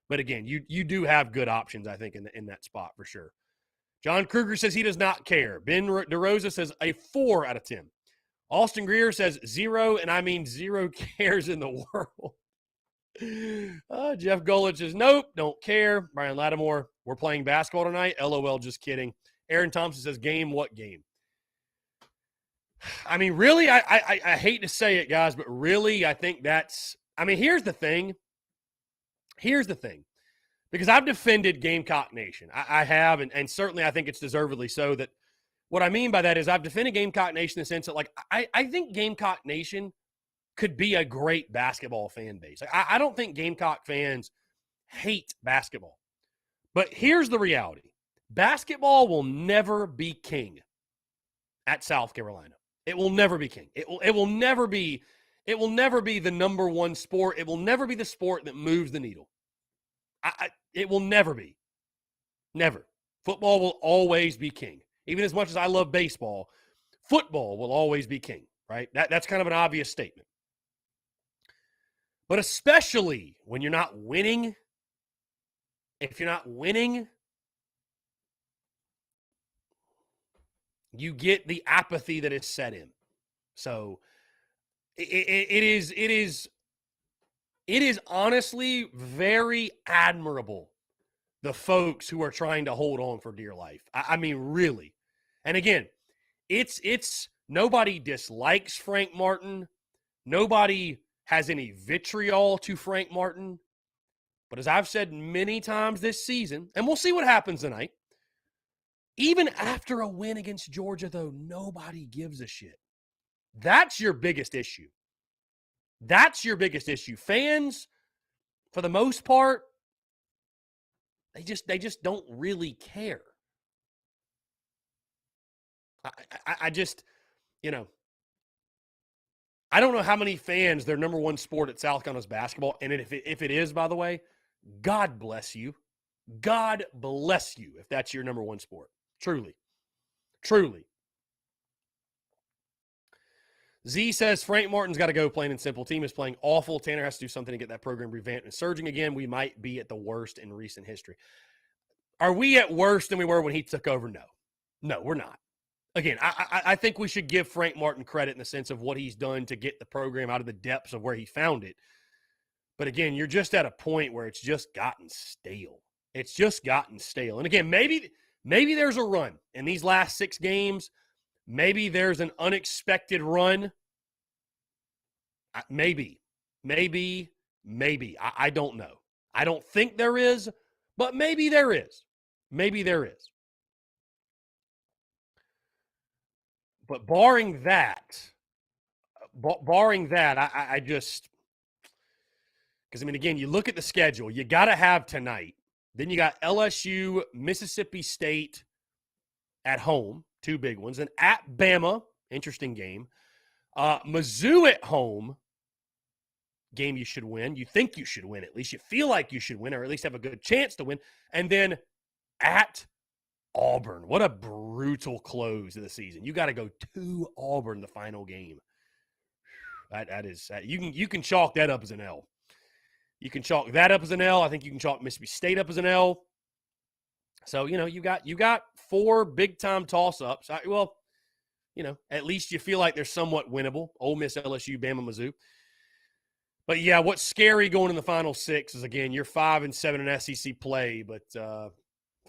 But, again, you do have good options, I think, in that spot for sure. John Kruger says he does not care. Ben DeRosa says a 4 out of 10. Austin Greer says 0, and I mean 0 cares in the world. Jeff Golich says, nope, don't care. Brian Lattimore, we're playing basketball tonight. LOL, just kidding. Aaron Thompson says, game, what game? I mean, really, I hate to say it, guys, but really, I think that's I mean, here's the thing. Because I've defended Gamecock Nation. I have, and certainly I think it's deservedly so. That what I mean by that is I've defended Gamecock Nation in the sense that, like, I think Gamecock Nation could be a great basketball fan base. Like, I don't think Gamecock fans hate basketball. But here's the reality. Basketball will never be king at South Carolina. It will never be king. It will never be the number one sport. It will never be the sport that moves the needle. It will never be. Never. Football will always be king. Even as much as I love baseball, football will always be king, right? That's kind of an obvious statement. But especially when you're not winning, if you're not winning, you get the apathy that is set in. So it is honestly very admirable, the folks who are trying to hold on for dear life. I mean, really. And again, it's nobody dislikes Frank Martin. Nobody has any vitriol to Frank Martin. But as I've said many times this season, and we'll see what happens tonight, even after a win against Georgia, though, nobody gives a shit. That's your biggest issue. That's your biggest issue. Fans, for the most part, they just don't really care. I just, I don't know how many fans their number one sport at South Carolina is basketball. And if it is, by the way, God bless you. God bless you if that's your number one sport. Truly. Truly. Z says Frank Martin's got to go, plain and simple. Team is playing awful. Tanner has to do something to get that program revamped and surging again. We might be at the worst in recent history. Are we at worse than we were when he took over? No. No, we're not. Again, I think we should give Frank Martin credit in the sense of what he's done to get the program out of the depths of where he found it. But again, you're just at a point where it's just gotten stale. It's just gotten stale. And again, maybe there's a run in these last 6 games. Maybe there's an unexpected run. Maybe. I don't know. I don't think there is, but maybe there is. Maybe there is. But barring that, I just – because, I mean, again, you look at the schedule. You got to have tonight. Then you got LSU, Mississippi State at home, 2 big ones. And at Bama, interesting game. Mizzou at home, game you should win. You think you should win at least. You feel like you should win or at least have a good chance to win. And then at Auburn. What a brutal close of the season. You got to go to Auburn the final game. That is you can chalk that up as an L. You can chalk that up as an L. I think you can chalk Mississippi State up as an L. So, you got 4 big-time toss-ups. Well, at least you feel like they're somewhat winnable. Ole Miss, LSU, Bama, Mizzou. But, yeah, what's scary going in the final 6 is, again, you're 5-7 in SEC play, but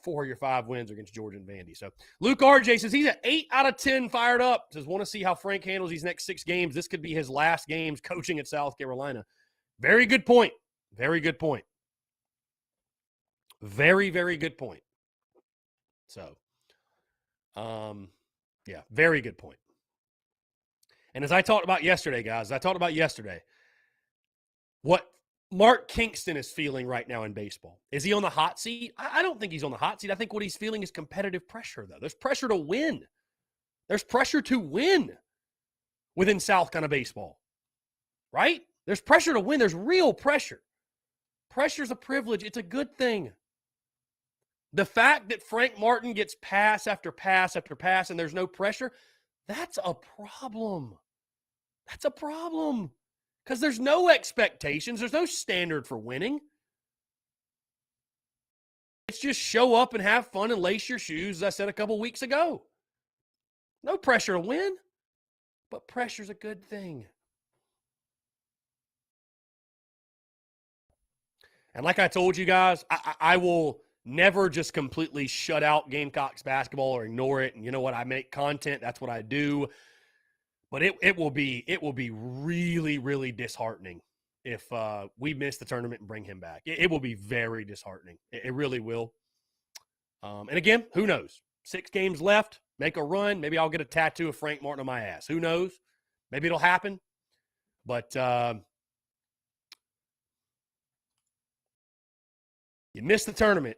4 of your 5 wins are against Georgia and Vandy. So, Luke RJ says he's at 8 out of 10 fired up. Says, want to see how Frank handles these next 6 games. This could be his last games coaching at South Carolina. Very good point. Very good point. Very, very good point. So, yeah, very good point. And as I talked about yesterday, guys, what Mark Kingston is feeling right now in baseball. Is he on the hot seat? I don't think he's on the hot seat. I think what he's feeling is competitive pressure, though. There's pressure to win. There's pressure to win within South Carolina baseball, right? There's pressure to win. There's real pressure. Pressure's a privilege. It's a good thing. The fact that Frank Martin gets pass after pass after pass and there's no pressure, that's a problem. That's a problem. Because there's no expectations. There's no standard for winning. It's just show up and have fun and lace your shoes, as I said a couple weeks ago. No pressure to win, but pressure's a good thing. And like I told you guys, I will never just completely shut out Gamecocks basketball or ignore it. And you know what? I make content. That's what I do. But it will be really, really disheartening if we miss the tournament and bring him back. It will be very disheartening. It really will. And again, who knows? 6 games left. Make a run. Maybe I'll get a tattoo of Frank Martin on my ass. Who knows? Maybe it'll happen. But you miss the tournament.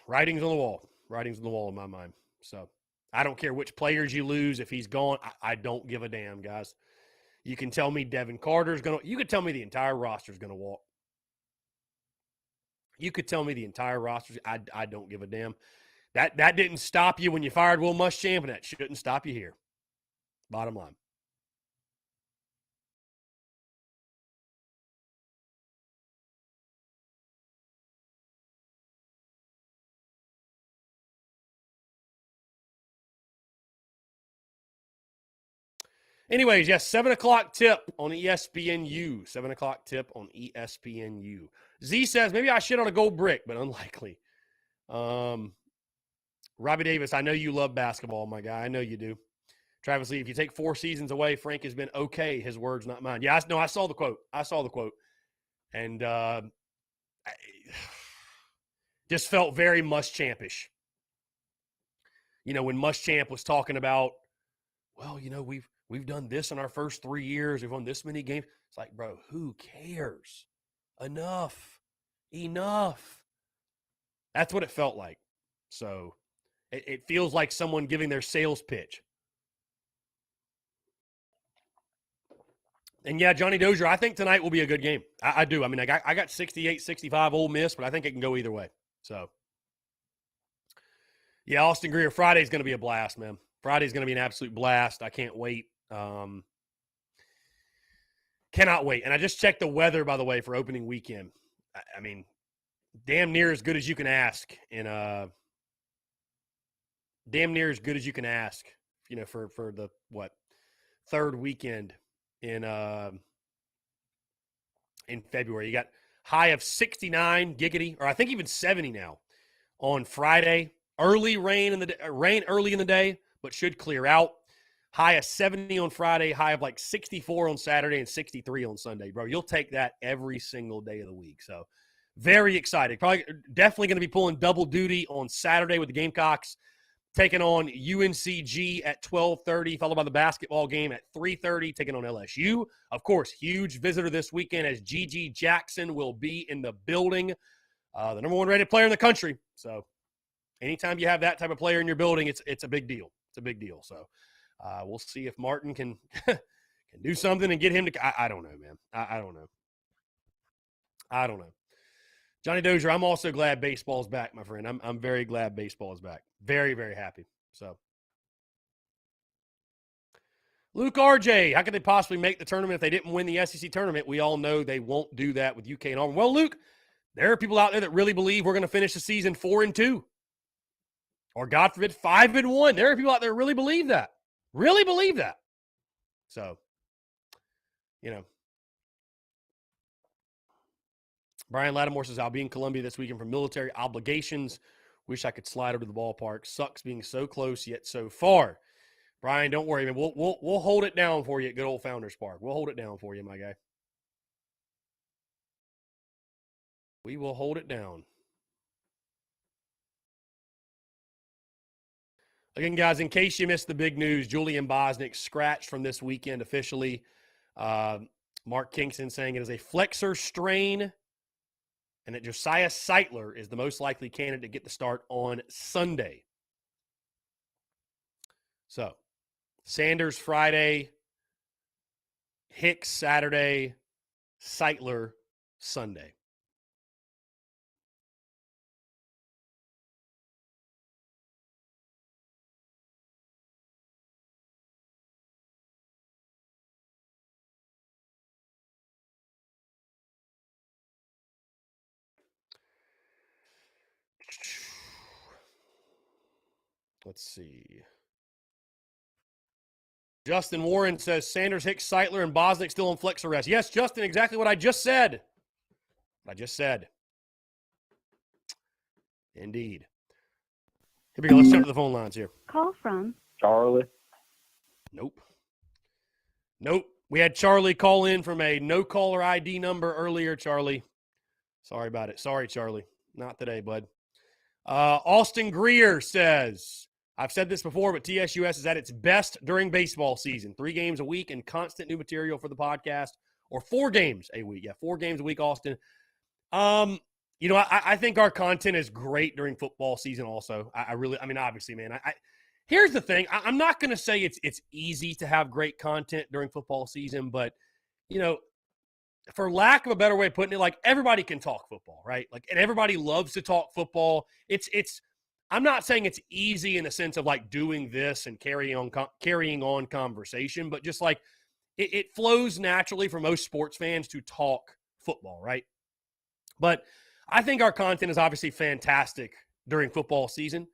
Writing's on the wall. Writing's on the wall in my mind. So I don't care which players you lose. If he's gone, I don't give a damn, guys. You can tell me Devin Carter's going to – you could tell me the entire roster's going to walk. You could tell me the entire roster. I don't give a damn. That didn't stop you when you fired Will Muschamp, and that shouldn't stop you here. Bottom line. Anyways, yes, 7 o'clock tip on ESPNU. 7 o'clock tip on ESPNU. Z says, maybe I shit on a gold brick, but unlikely. Robbie Davis, I know you love basketball, my guy. I know you do. Travis Lee, if you take 4 seasons away, Frank has been okay. His words, not mine. Yeah, I saw the quote. And I just felt very Muschampish. You know, when Muschamp was talking about, well, you know, we've done this in our first 3 years. We've won this many games. It's like, bro, who cares? Enough. That's what it felt like. So it feels like someone giving their sales pitch. And yeah, Johnny Dozier, I think tonight will be a good game. I do. I mean, I got 68-65 Ole Miss, but I think it can go either way. So, yeah, Austin Greer, Friday's going to be a blast, man. Friday's going to be an absolute blast. I can't wait. Cannot wait. And I just checked the weather, by the way, for opening weekend. I mean, damn near as good as you can ask you know, for the, third weekend in February. You got high of 69 giggity, or I think even 70 now on Friday. Early rain early in the day, but should clear out. High of 70 on Friday, high of like 64 on Saturday and 63 on Sunday. Bro, you'll take that every single day of the week. So very excited. Definitely going to be pulling double duty on Saturday with the Gamecocks, taking on UNCG at 12:30, followed by the basketball game at 3:30, taking on LSU. Of course, huge visitor this weekend as Gigi Jackson will be in the building, the number 1 rated player in the country. So anytime you have that type of player in your building, it's a big deal. It's a big deal. So we'll see if Martin can do something and get him to – I don't know, man. I don't know. Johnny Dozier, I'm also glad baseball's back, my friend. I'm very glad baseball is back. Very, very happy. So, Luke RJ, how could they possibly make the tournament if they didn't win the SEC tournament? We all know they won't do that with UK and Auburn. Well, Luke, there are people out there that really believe we're going to finish the season 4-2. Or, God forbid, 5-1. There are people out there that really believe that. Really believe that. So, you know. Brian Lattimore says, I'll be in Columbia this weekend for military obligations. Wish I could slide over to the ballpark. Sucks being so close yet so far. Brian, don't worry, man. We'll hold it down for you at good old Founders Park. We'll hold it down for you, my guy. We will hold it down. Again, guys, in case you missed the big news, Julian Bosnick scratched from this weekend officially. Mark Kingston saying it is a flexor strain, and that Josiah Seitler is the most likely candidate to get the start on Sunday. So, Sanders Friday, Hicks Saturday, Seitler Sunday. Let's see. Justin Warren says Sanders, Hicks, Seitler, and Bosnick still on flex arrest. Yes, Justin, exactly what I just said. Indeed. Here we go. Let's jump to the phone lines here. Call from Charlotte. Nope. We had Charlie call in from a no-caller ID number earlier, Charlie. Sorry about it. Sorry, Charlie. Not today, bud. Austin Greer says, I've said this before, but TSUS is at its best during baseball season. 3 games a week and constant new material for the podcast, or 4 games a week. Yeah, 4 games a week, Austin. I think our content is great during football season also. Obviously, man, here's the thing. I'm not going to say it's easy to have great content during football season, but, for lack of a better way of putting it, like, everybody can talk football, right? Like, and everybody loves to talk football. I'm not saying it's easy in the sense of like doing this and carrying on conversation, but just like it flows naturally for most sports fans to talk football, right? But I think our content is obviously fantastic during football season.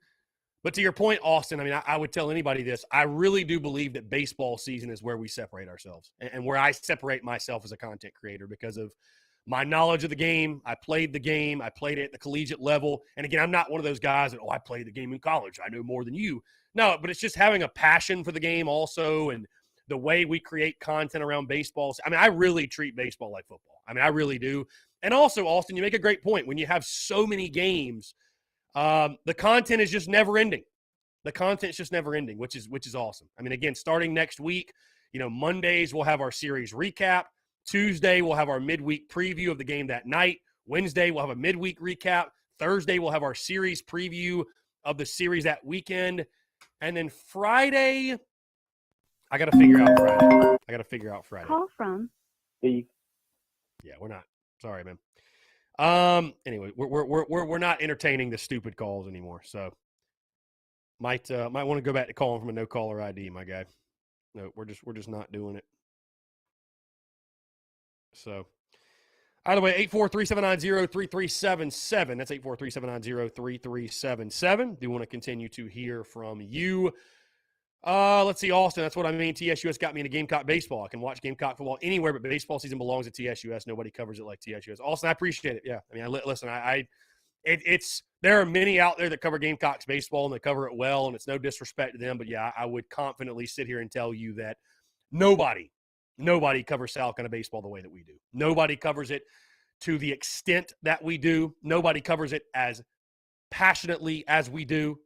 But to your point, Austin, I would tell anybody this. I really do believe that baseball season is where we separate ourselves and where I separate myself as a content creator because of my knowledge of the game. I played the game. I played it at the collegiate level. And again, I'm not one of those guys that, I played the game in college. I know more than you. No, but it's just having a passion for the game also and the way we create content around baseball. I really treat baseball like football. I really do. And also, Austin, you make a great point. When you have so many games, the content is just never ending. The content's just never ending, which is awesome. Again, starting next week, Mondays we'll have our series recap. Tuesday we'll have our midweek preview of the game that night. Wednesday we'll have a midweek recap. Thursday we'll have our series preview of the series that weekend. And then Friday, I got to figure out Friday. Call from Steve. Yeah, we're not. Sorry, man. Anyway, we're not entertaining the stupid calls anymore. So might want to go back to calling from a no caller ID, my guy. No, we're just not doing it. So either way, 843-790-3377. That's 843-790-3377. Do want to continue to hear from you. Let's see, Austin. That's what I mean. TSUS got me into Gamecock baseball. I can watch Gamecock football anywhere, but baseball season belongs at TSUS. Nobody covers it like TSUS. Austin, I appreciate it. Yeah, listen. There are many out there that cover Gamecocks baseball and they cover it well, and it's no disrespect to them, but yeah, I would confidently sit here and tell you that nobody covers South Carolina baseball the way that we do. Nobody covers it to the extent that we do. Nobody covers it as passionately as we do,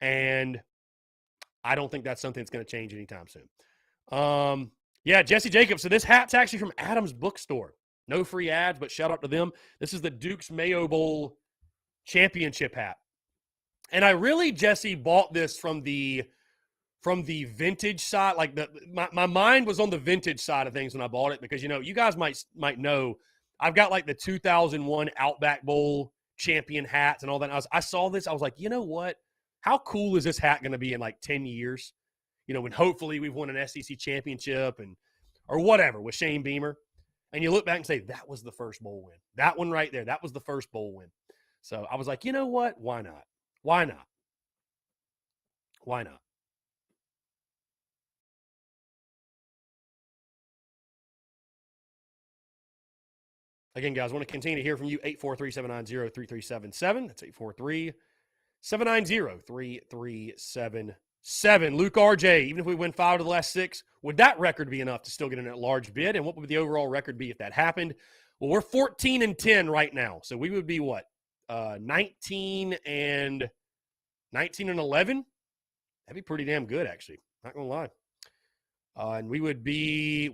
and I don't think that's something that's going to change anytime soon. Jesse Jacobs. So this hat's actually from Adam's Bookstore. No free ads, but shout out to them. This is the Duke's Mayo Bowl championship hat. And I really, Jesse, bought this from the vintage side. Like my mind was on the vintage side of things when I bought it because, you guys might know I've got like the 2001 Outback Bowl champion hats and all that. And I saw this. I was like, you know what? How cool is this hat going to be in like 10 years? When hopefully we've won an SEC championship or whatever with Shane Beamer. And you look back and say, that was the first bowl win. That one right there, that was the first bowl win. So I was like, you know what? Why not? Why not? Why not? Again, guys, I want to continue to hear from you. 843-790-3377. That's 843-790-3377. Luke RJ, even if we win 5 of the last 6, would that record be enough to still get in a large bid? And what would the overall record be if that happened? Well, we're 14-10 right now. So we would be what? 19-11? That'd be pretty damn good, actually. Not gonna lie. And we would be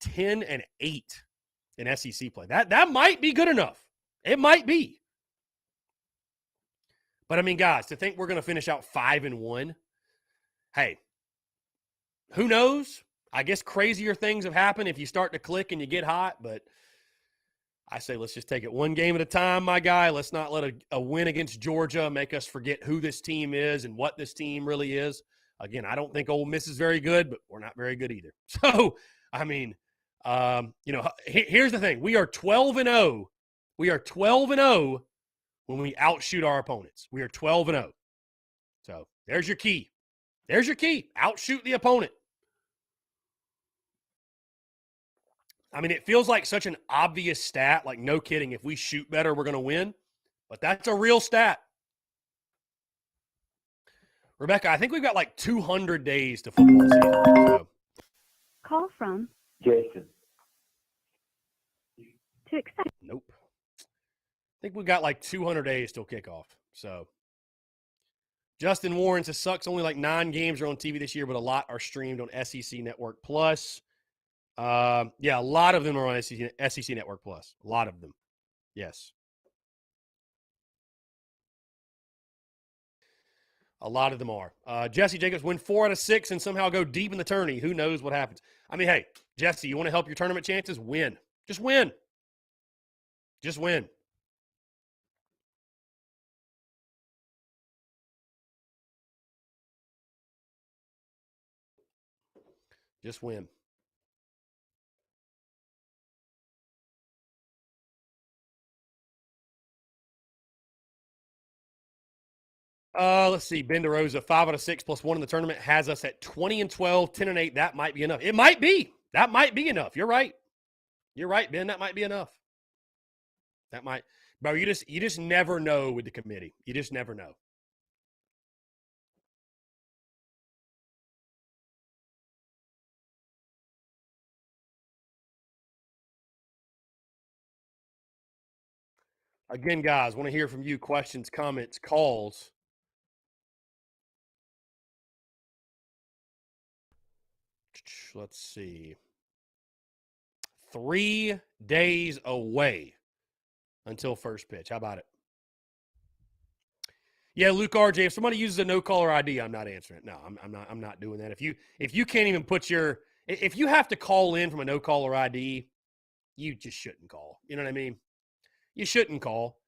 10-8 in SEC play. That might be good enough. It might be. But guys, to think we're gonna finish out 5-1, hey, who knows? I guess crazier things have happened if you start to click and you get hot, but I say let's just take it one game at a time, my guy. Let's not let a win against Georgia make us forget who this team is and what this team really is. Again, I don't think Ole Miss is very good, but we're not very good either. So, here's the thing. We are 12-0. We are 12-0 when we outshoot our opponents. We are 12-0. So there's your key. There's your key. Outshoot the opponent. It feels like such an obvious stat. Like, no kidding. If we shoot better, we're going to win. But that's a real stat. Rebecca, I think we've got like 200 days to football season. So. Call from Jason. To accept. Nope. I think we've got like 200 days till kickoff. So Justin Warren says, sucks. Only like 9 games are on TV this year, but a lot are streamed on SEC Network Plus. Yeah, a lot of them are on SEC Network Plus. A lot of them. Yes. A lot of them are. Jesse Jacobs win 4 out of 6 and somehow go deep in the tourney. Who knows what happens? I mean, hey, Jesse, you want to help your tournament chances? Win. Just win. Just win. Just win. Let's see. Ben DeRosa, 5 out of 6 plus 1 in the tournament has us at 20-12, 10-8. That might be enough. It might be. That might be enough. You're right. You're right, Ben. That might be enough. That might. Bro, you just never know with the committee. You just never know. Again, guys, want to hear from you. Questions, comments, calls. Let's see. 3 days away until first pitch. How about it? Yeah, Luke RJ, if somebody uses a no caller ID, I'm not answering it. No, I'm not doing that. If you can't even put if you have to call in from a no caller ID, you just shouldn't call. You know what I mean? You shouldn't call.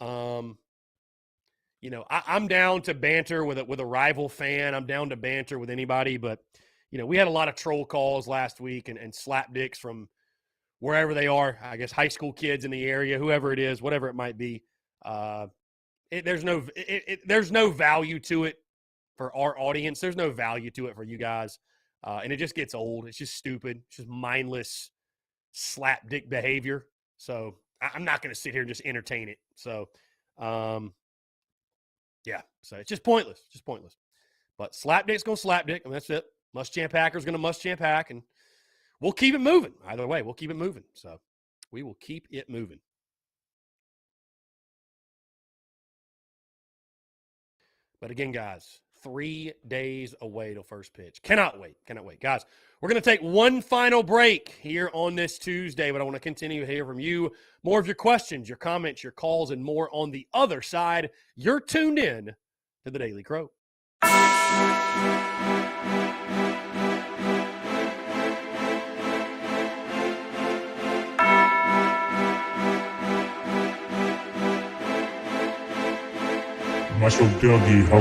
I'm down to banter with a rival fan. I'm down to banter with anybody, but we had a lot of troll calls last week and slapdicks from wherever they are. I guess high school kids in the area, whoever it is, whatever it might be. There's no value to it for our audience. There's no value to it for you guys, and it just gets old. It's just stupid. It's just mindless slapdick behavior. So I'm not going to sit here and just entertain it. So, yeah. So it's just pointless. Just pointless. But slapdick's going to slapdick, and that's it. Muschamp hacker's going to Muschamp hack, and we'll keep it moving. Either way, we'll keep it moving. So we will keep it moving. But again, guys, 3 days away till first pitch. Cannot wait. Cannot wait. Guys, we're going to take one final break here on this Tuesday, but I want to continue to hear from you. More of your questions, your comments, your calls, and more on the other side. You're tuned in to the Daily Crow. Marshall Tailgate, ho.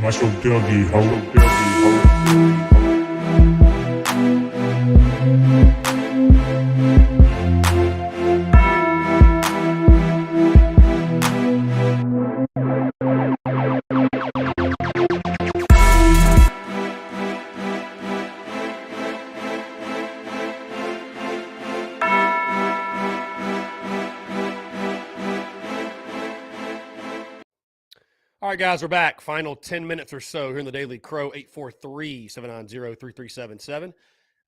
Mas eu Tailgate, All right, guys, we're back. Final 10 minutes or so here in the Daily Crow, 843-790-3377.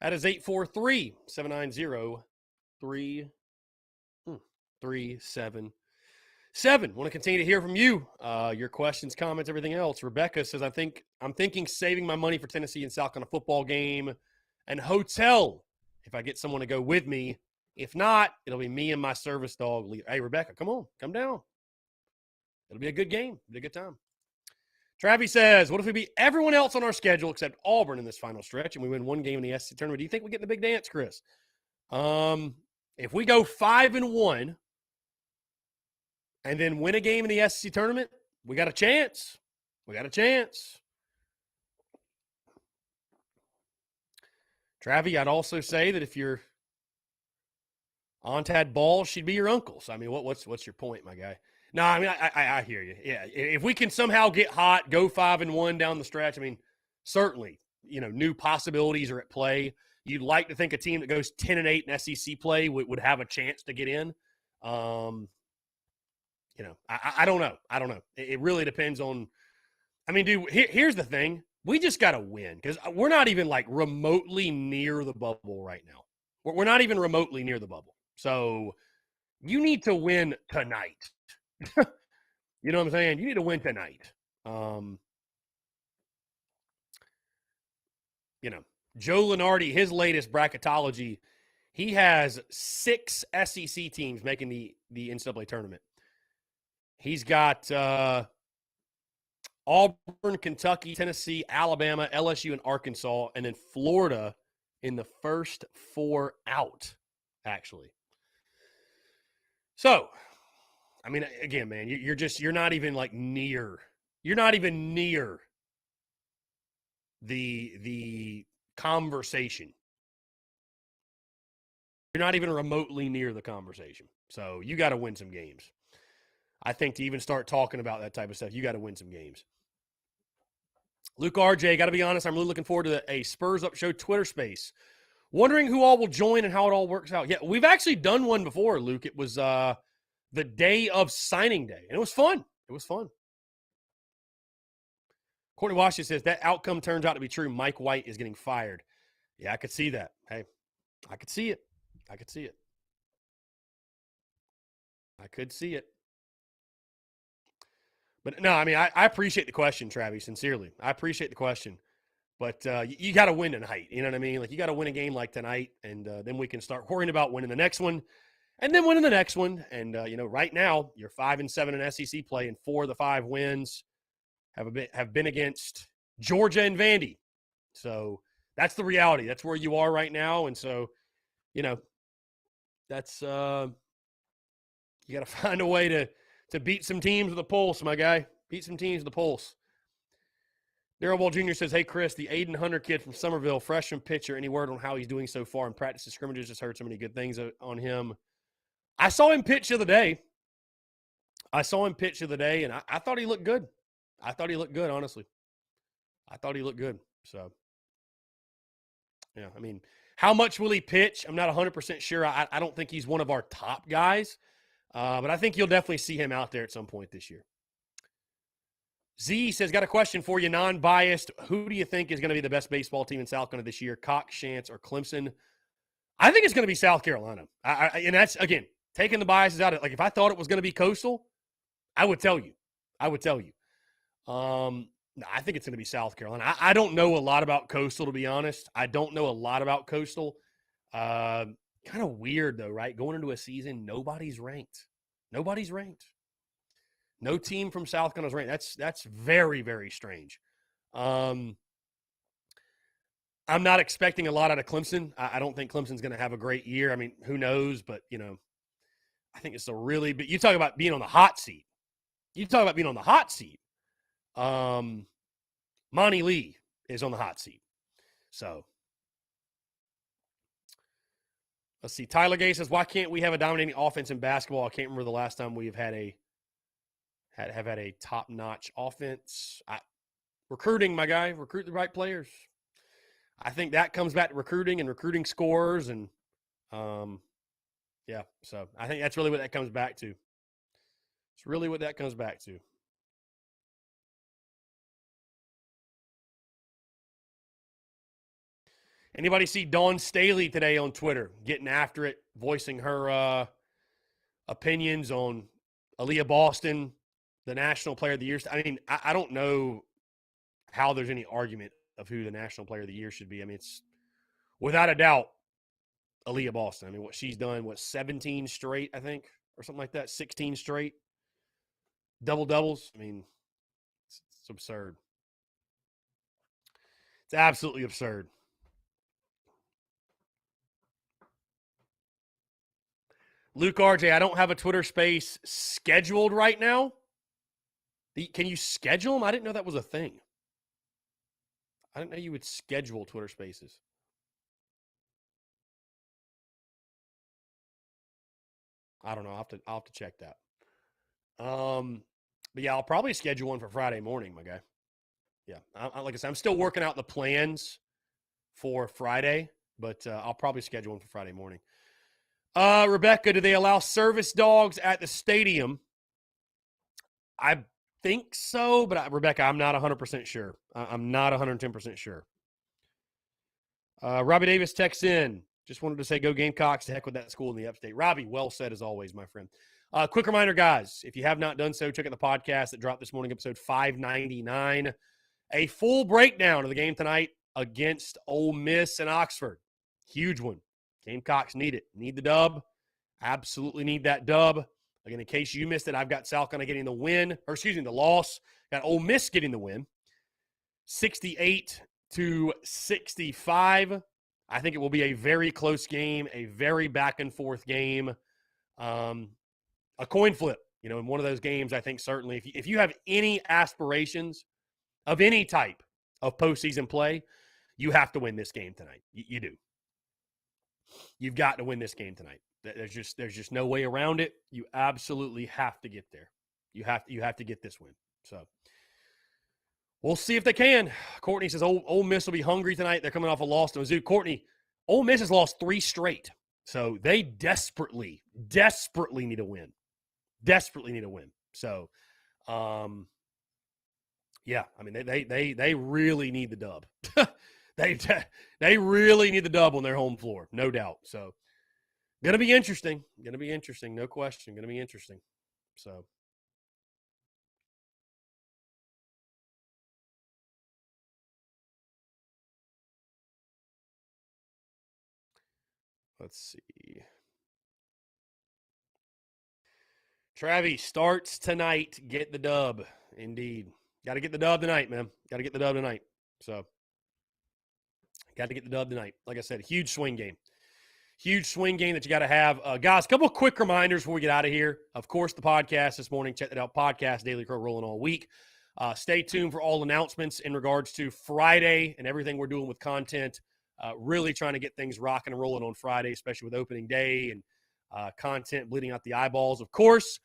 That is 843-790-3377. Want to continue to hear from you, your questions, comments, everything else. Rebecca says, I'm thinking saving my money for Tennessee and South Carolina football game and hotel if I get someone to go with me. If not, it'll be me and my service dog. Hey, Rebecca, come on, come down. It'll be a good game. It'll be a good time. Travis says, what if we beat everyone else on our schedule except Auburn in this final stretch and we win one game in the SEC tournament? Do you think we get in the big dance, Chris? If we go 5-1 and then win a game in the SEC tournament, we got a chance. We got a chance. Travis, I'd also say that if your aunt had balls, she'd be your uncle. So, I mean, what's your point, my guy? No, I mean, I hear you. Yeah, if we can somehow get hot, go 5-1 down the stretch, I mean, certainly, new possibilities are at play. You'd like to think a team that goes 10-8 in SEC play would have a chance to get in. I don't know. It really depends on – I mean, dude, here's the thing. We just got to win because we're not even, like, remotely near the bubble right now. We're not even remotely near the bubble. So you need to win tonight. You know what I'm saying? You need to win tonight. Joe Lenardi, his latest bracketology, he has 6 SEC teams making the NCAA tournament. He's got Auburn, Kentucky, Tennessee, Alabama, LSU, and Arkansas, and then Florida in the first 4 out, actually. So, I mean, again, man, you're not even like near. You're not even near the conversation. You're not even remotely near the conversation. So you got to win some games. I think to even start talking about that type of stuff, you got to win some games. Luke RJ, got to be honest, I'm really looking forward to a Spurs Up Show Twitter space. Wondering who all will join and how it all works out. Yeah, we've actually done one before, Luke. It was the day of signing day, and it was fun. It was fun. Courtney Washington says that outcome turns out to be true. Mike White is getting fired. Yeah, I could see that. Hey, I could see it. I could see it. I could see it. But no, I mean, I appreciate the question, Travis, sincerely. I appreciate the question. But you got to win tonight. You know what I mean? Like, you got to win a game like tonight, and then we can start worrying about winning the next one, and then winning the next one. And, right now, you're 5-7 in SEC play, and 4 of the 5 wins have been against Georgia and Vandy. So that's the reality. That's where you are right now. And so, that's you got to find a way to beat some teams with a pulse, my guy. Beat some teams with a pulse. Darrell Ball Jr. says, hey, Chris, the Aiden Hunter kid from Somerville, freshman pitcher, any word on how he's doing so far in practice and scrimmages? Just heard so many good things on him. I saw him pitch the other day. And I thought he looked good. Honestly. I thought he looked good. So, yeah, I mean, how much will he pitch? I'm not 100% sure. I don't think he's one of our top guys, but I think you'll definitely see him out there at some point this year. Z says, got a question for you, non-biased. Who do you think is going to be the best baseball team in South Carolina this year, Cox, Chance, or Clemson? I think it's going to be South Carolina. And that's, again, taking the biases out of it. Like, if I thought it was going to be Coastal, I would tell you. I think it's going to be South Carolina. I don't know a lot about Coastal, to be honest. Kind of weird, though, right? Going into a season, nobody's ranked. No team from South Carolina's ranked. That's very, very strange. I'm not expecting a lot out of Clemson. I don't think Clemson's going to have a great year. I mean, who knows? But, I think it's but you talk about being on the hot seat. Monty Lee is on the hot seat. So let's see. Tyler Gay says, why can't we have a dominating offense in basketball? I can't remember the last time we've had a top-notch offense. Recruiting, my guy. Recruit the right players. I think that comes back to recruiting and recruiting scores. And, yeah, so I think that's really what that comes back to. It's really what that comes back to. Anybody see Dawn Staley today on Twitter getting after it, voicing her opinions on Aaliyah Boston, the National Player of the Year? I mean, I don't know how there's any argument of who the National Player of the Year should be. I mean, it's without a doubt Aaliyah Boston. I mean, what she's done, 17 straight, I think, or something like that, 16 straight double-doubles. I mean, it's absurd. It's absolutely absurd. Luke RJ, I don't have a Twitter space scheduled right now. Can you schedule them? I didn't know that was a thing. I didn't know you would schedule Twitter spaces. I don't know. I'll have to check that. But yeah, I'll probably schedule one for Friday morning, my guy. Yeah, like I said, I'm still working out the plans for Friday, but I'll probably schedule one for Friday morning. Rebecca, do they allow service dogs at the stadium? I think so, but Rebecca, I'm not 100% sure. I'm not 110% sure. Robbie Davis texts in. Just wanted to say go Gamecocks. To heck with that school in the upstate. Robbie, well said as always, my friend. Quick reminder, guys, if you have not done so, check out the podcast that dropped this morning, episode 599. A full breakdown of the game tonight against Ole Miss and Oxford. Huge one. Gamecocks need it. Need the dub. Absolutely need that dub. Again, in case you missed it, I've got South Carolina getting the loss. Got Ole Miss getting the win. 68-65. I think it will be a very close game, a very back-and-forth game. A coin flip, in one of those games, I think certainly if you have any aspirations of any type of postseason play, you have to win this game tonight. You do. You've got to win this game tonight. There's just no way around it. You absolutely have to get there. You have to get this win. So we'll see if they can. Courtney says Ole Miss will be hungry tonight. They're coming off a loss to Mizzou. Courtney, Ole Miss has lost 3 straight. So they desperately need a win. Desperately need a win. So, yeah, I mean, they really need the dub. They really need the dub on their home floor, no doubt. So, going to be interesting. No question. Going to be interesting. So, let's see. Travis starts tonight. Get the dub. Indeed. Got to get the dub tonight, man. Got to get the dub tonight. So, got to get the dub tonight. Like I said, huge swing game. Huge swing game that you got to have. Guys, a couple of quick reminders before we get out of here. Of course, the podcast this morning. Check that out. Podcast, Daily Crow, rolling all week. Stay tuned for all announcements in regards to Friday and everything we're doing with content. Really trying to get things rocking and rolling on Friday, especially with opening day and content bleeding out the eyeballs. Of course,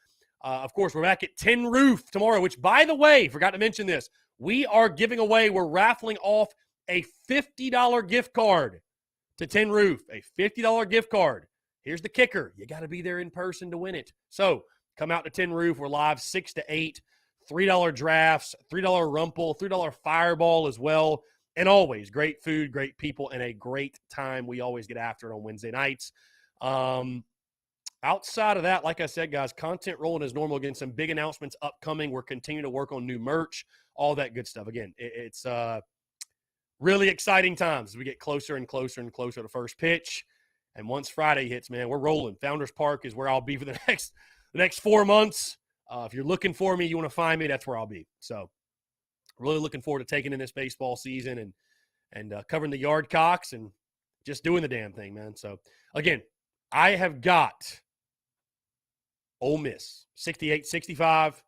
we're back at Tin Roof tomorrow, which, by the way, forgot to mention this. We're raffling off a $50 gift card to Tin Roof, a $50 gift card. Here's the kicker. You got to be there in person to win it. So come out to Tin Roof. We're live 6 to 8, $3 drafts, $3 Rumple, $3 Fireball as well. And always great food, great people, and a great time. We always get after it on Wednesday nights. Outside of that, like I said, guys, content rolling as normal. Again, some big announcements upcoming. We're continuing to work on new merch, all that good stuff. Again, it's really exciting times as we get closer and closer and closer to first pitch. And once Friday hits, man, we're rolling. Founders Park is where I'll be for the next 4 months. If you're looking for me, you want to find me, that's where I'll be. So really looking forward to taking in this baseball season and covering the Yard Cocks and just doing the damn thing, man. So, again, I have got Ole Miss, 68-65.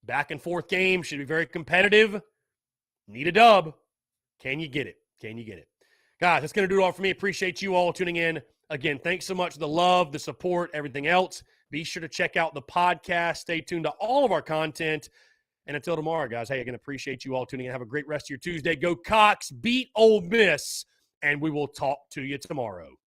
Back and forth game. Should be very competitive. Need a dub. Can you get it? Can you get it? Guys, that's going to do it all for me. Appreciate you all tuning in. Again, thanks so much for the love, the support, everything else. Be sure to check out the podcast. Stay tuned to all of our content. And until tomorrow, guys, hey, again, appreciate you all tuning in. Have a great rest of your Tuesday. Go Cox, beat Ole Miss, and we will talk to you tomorrow.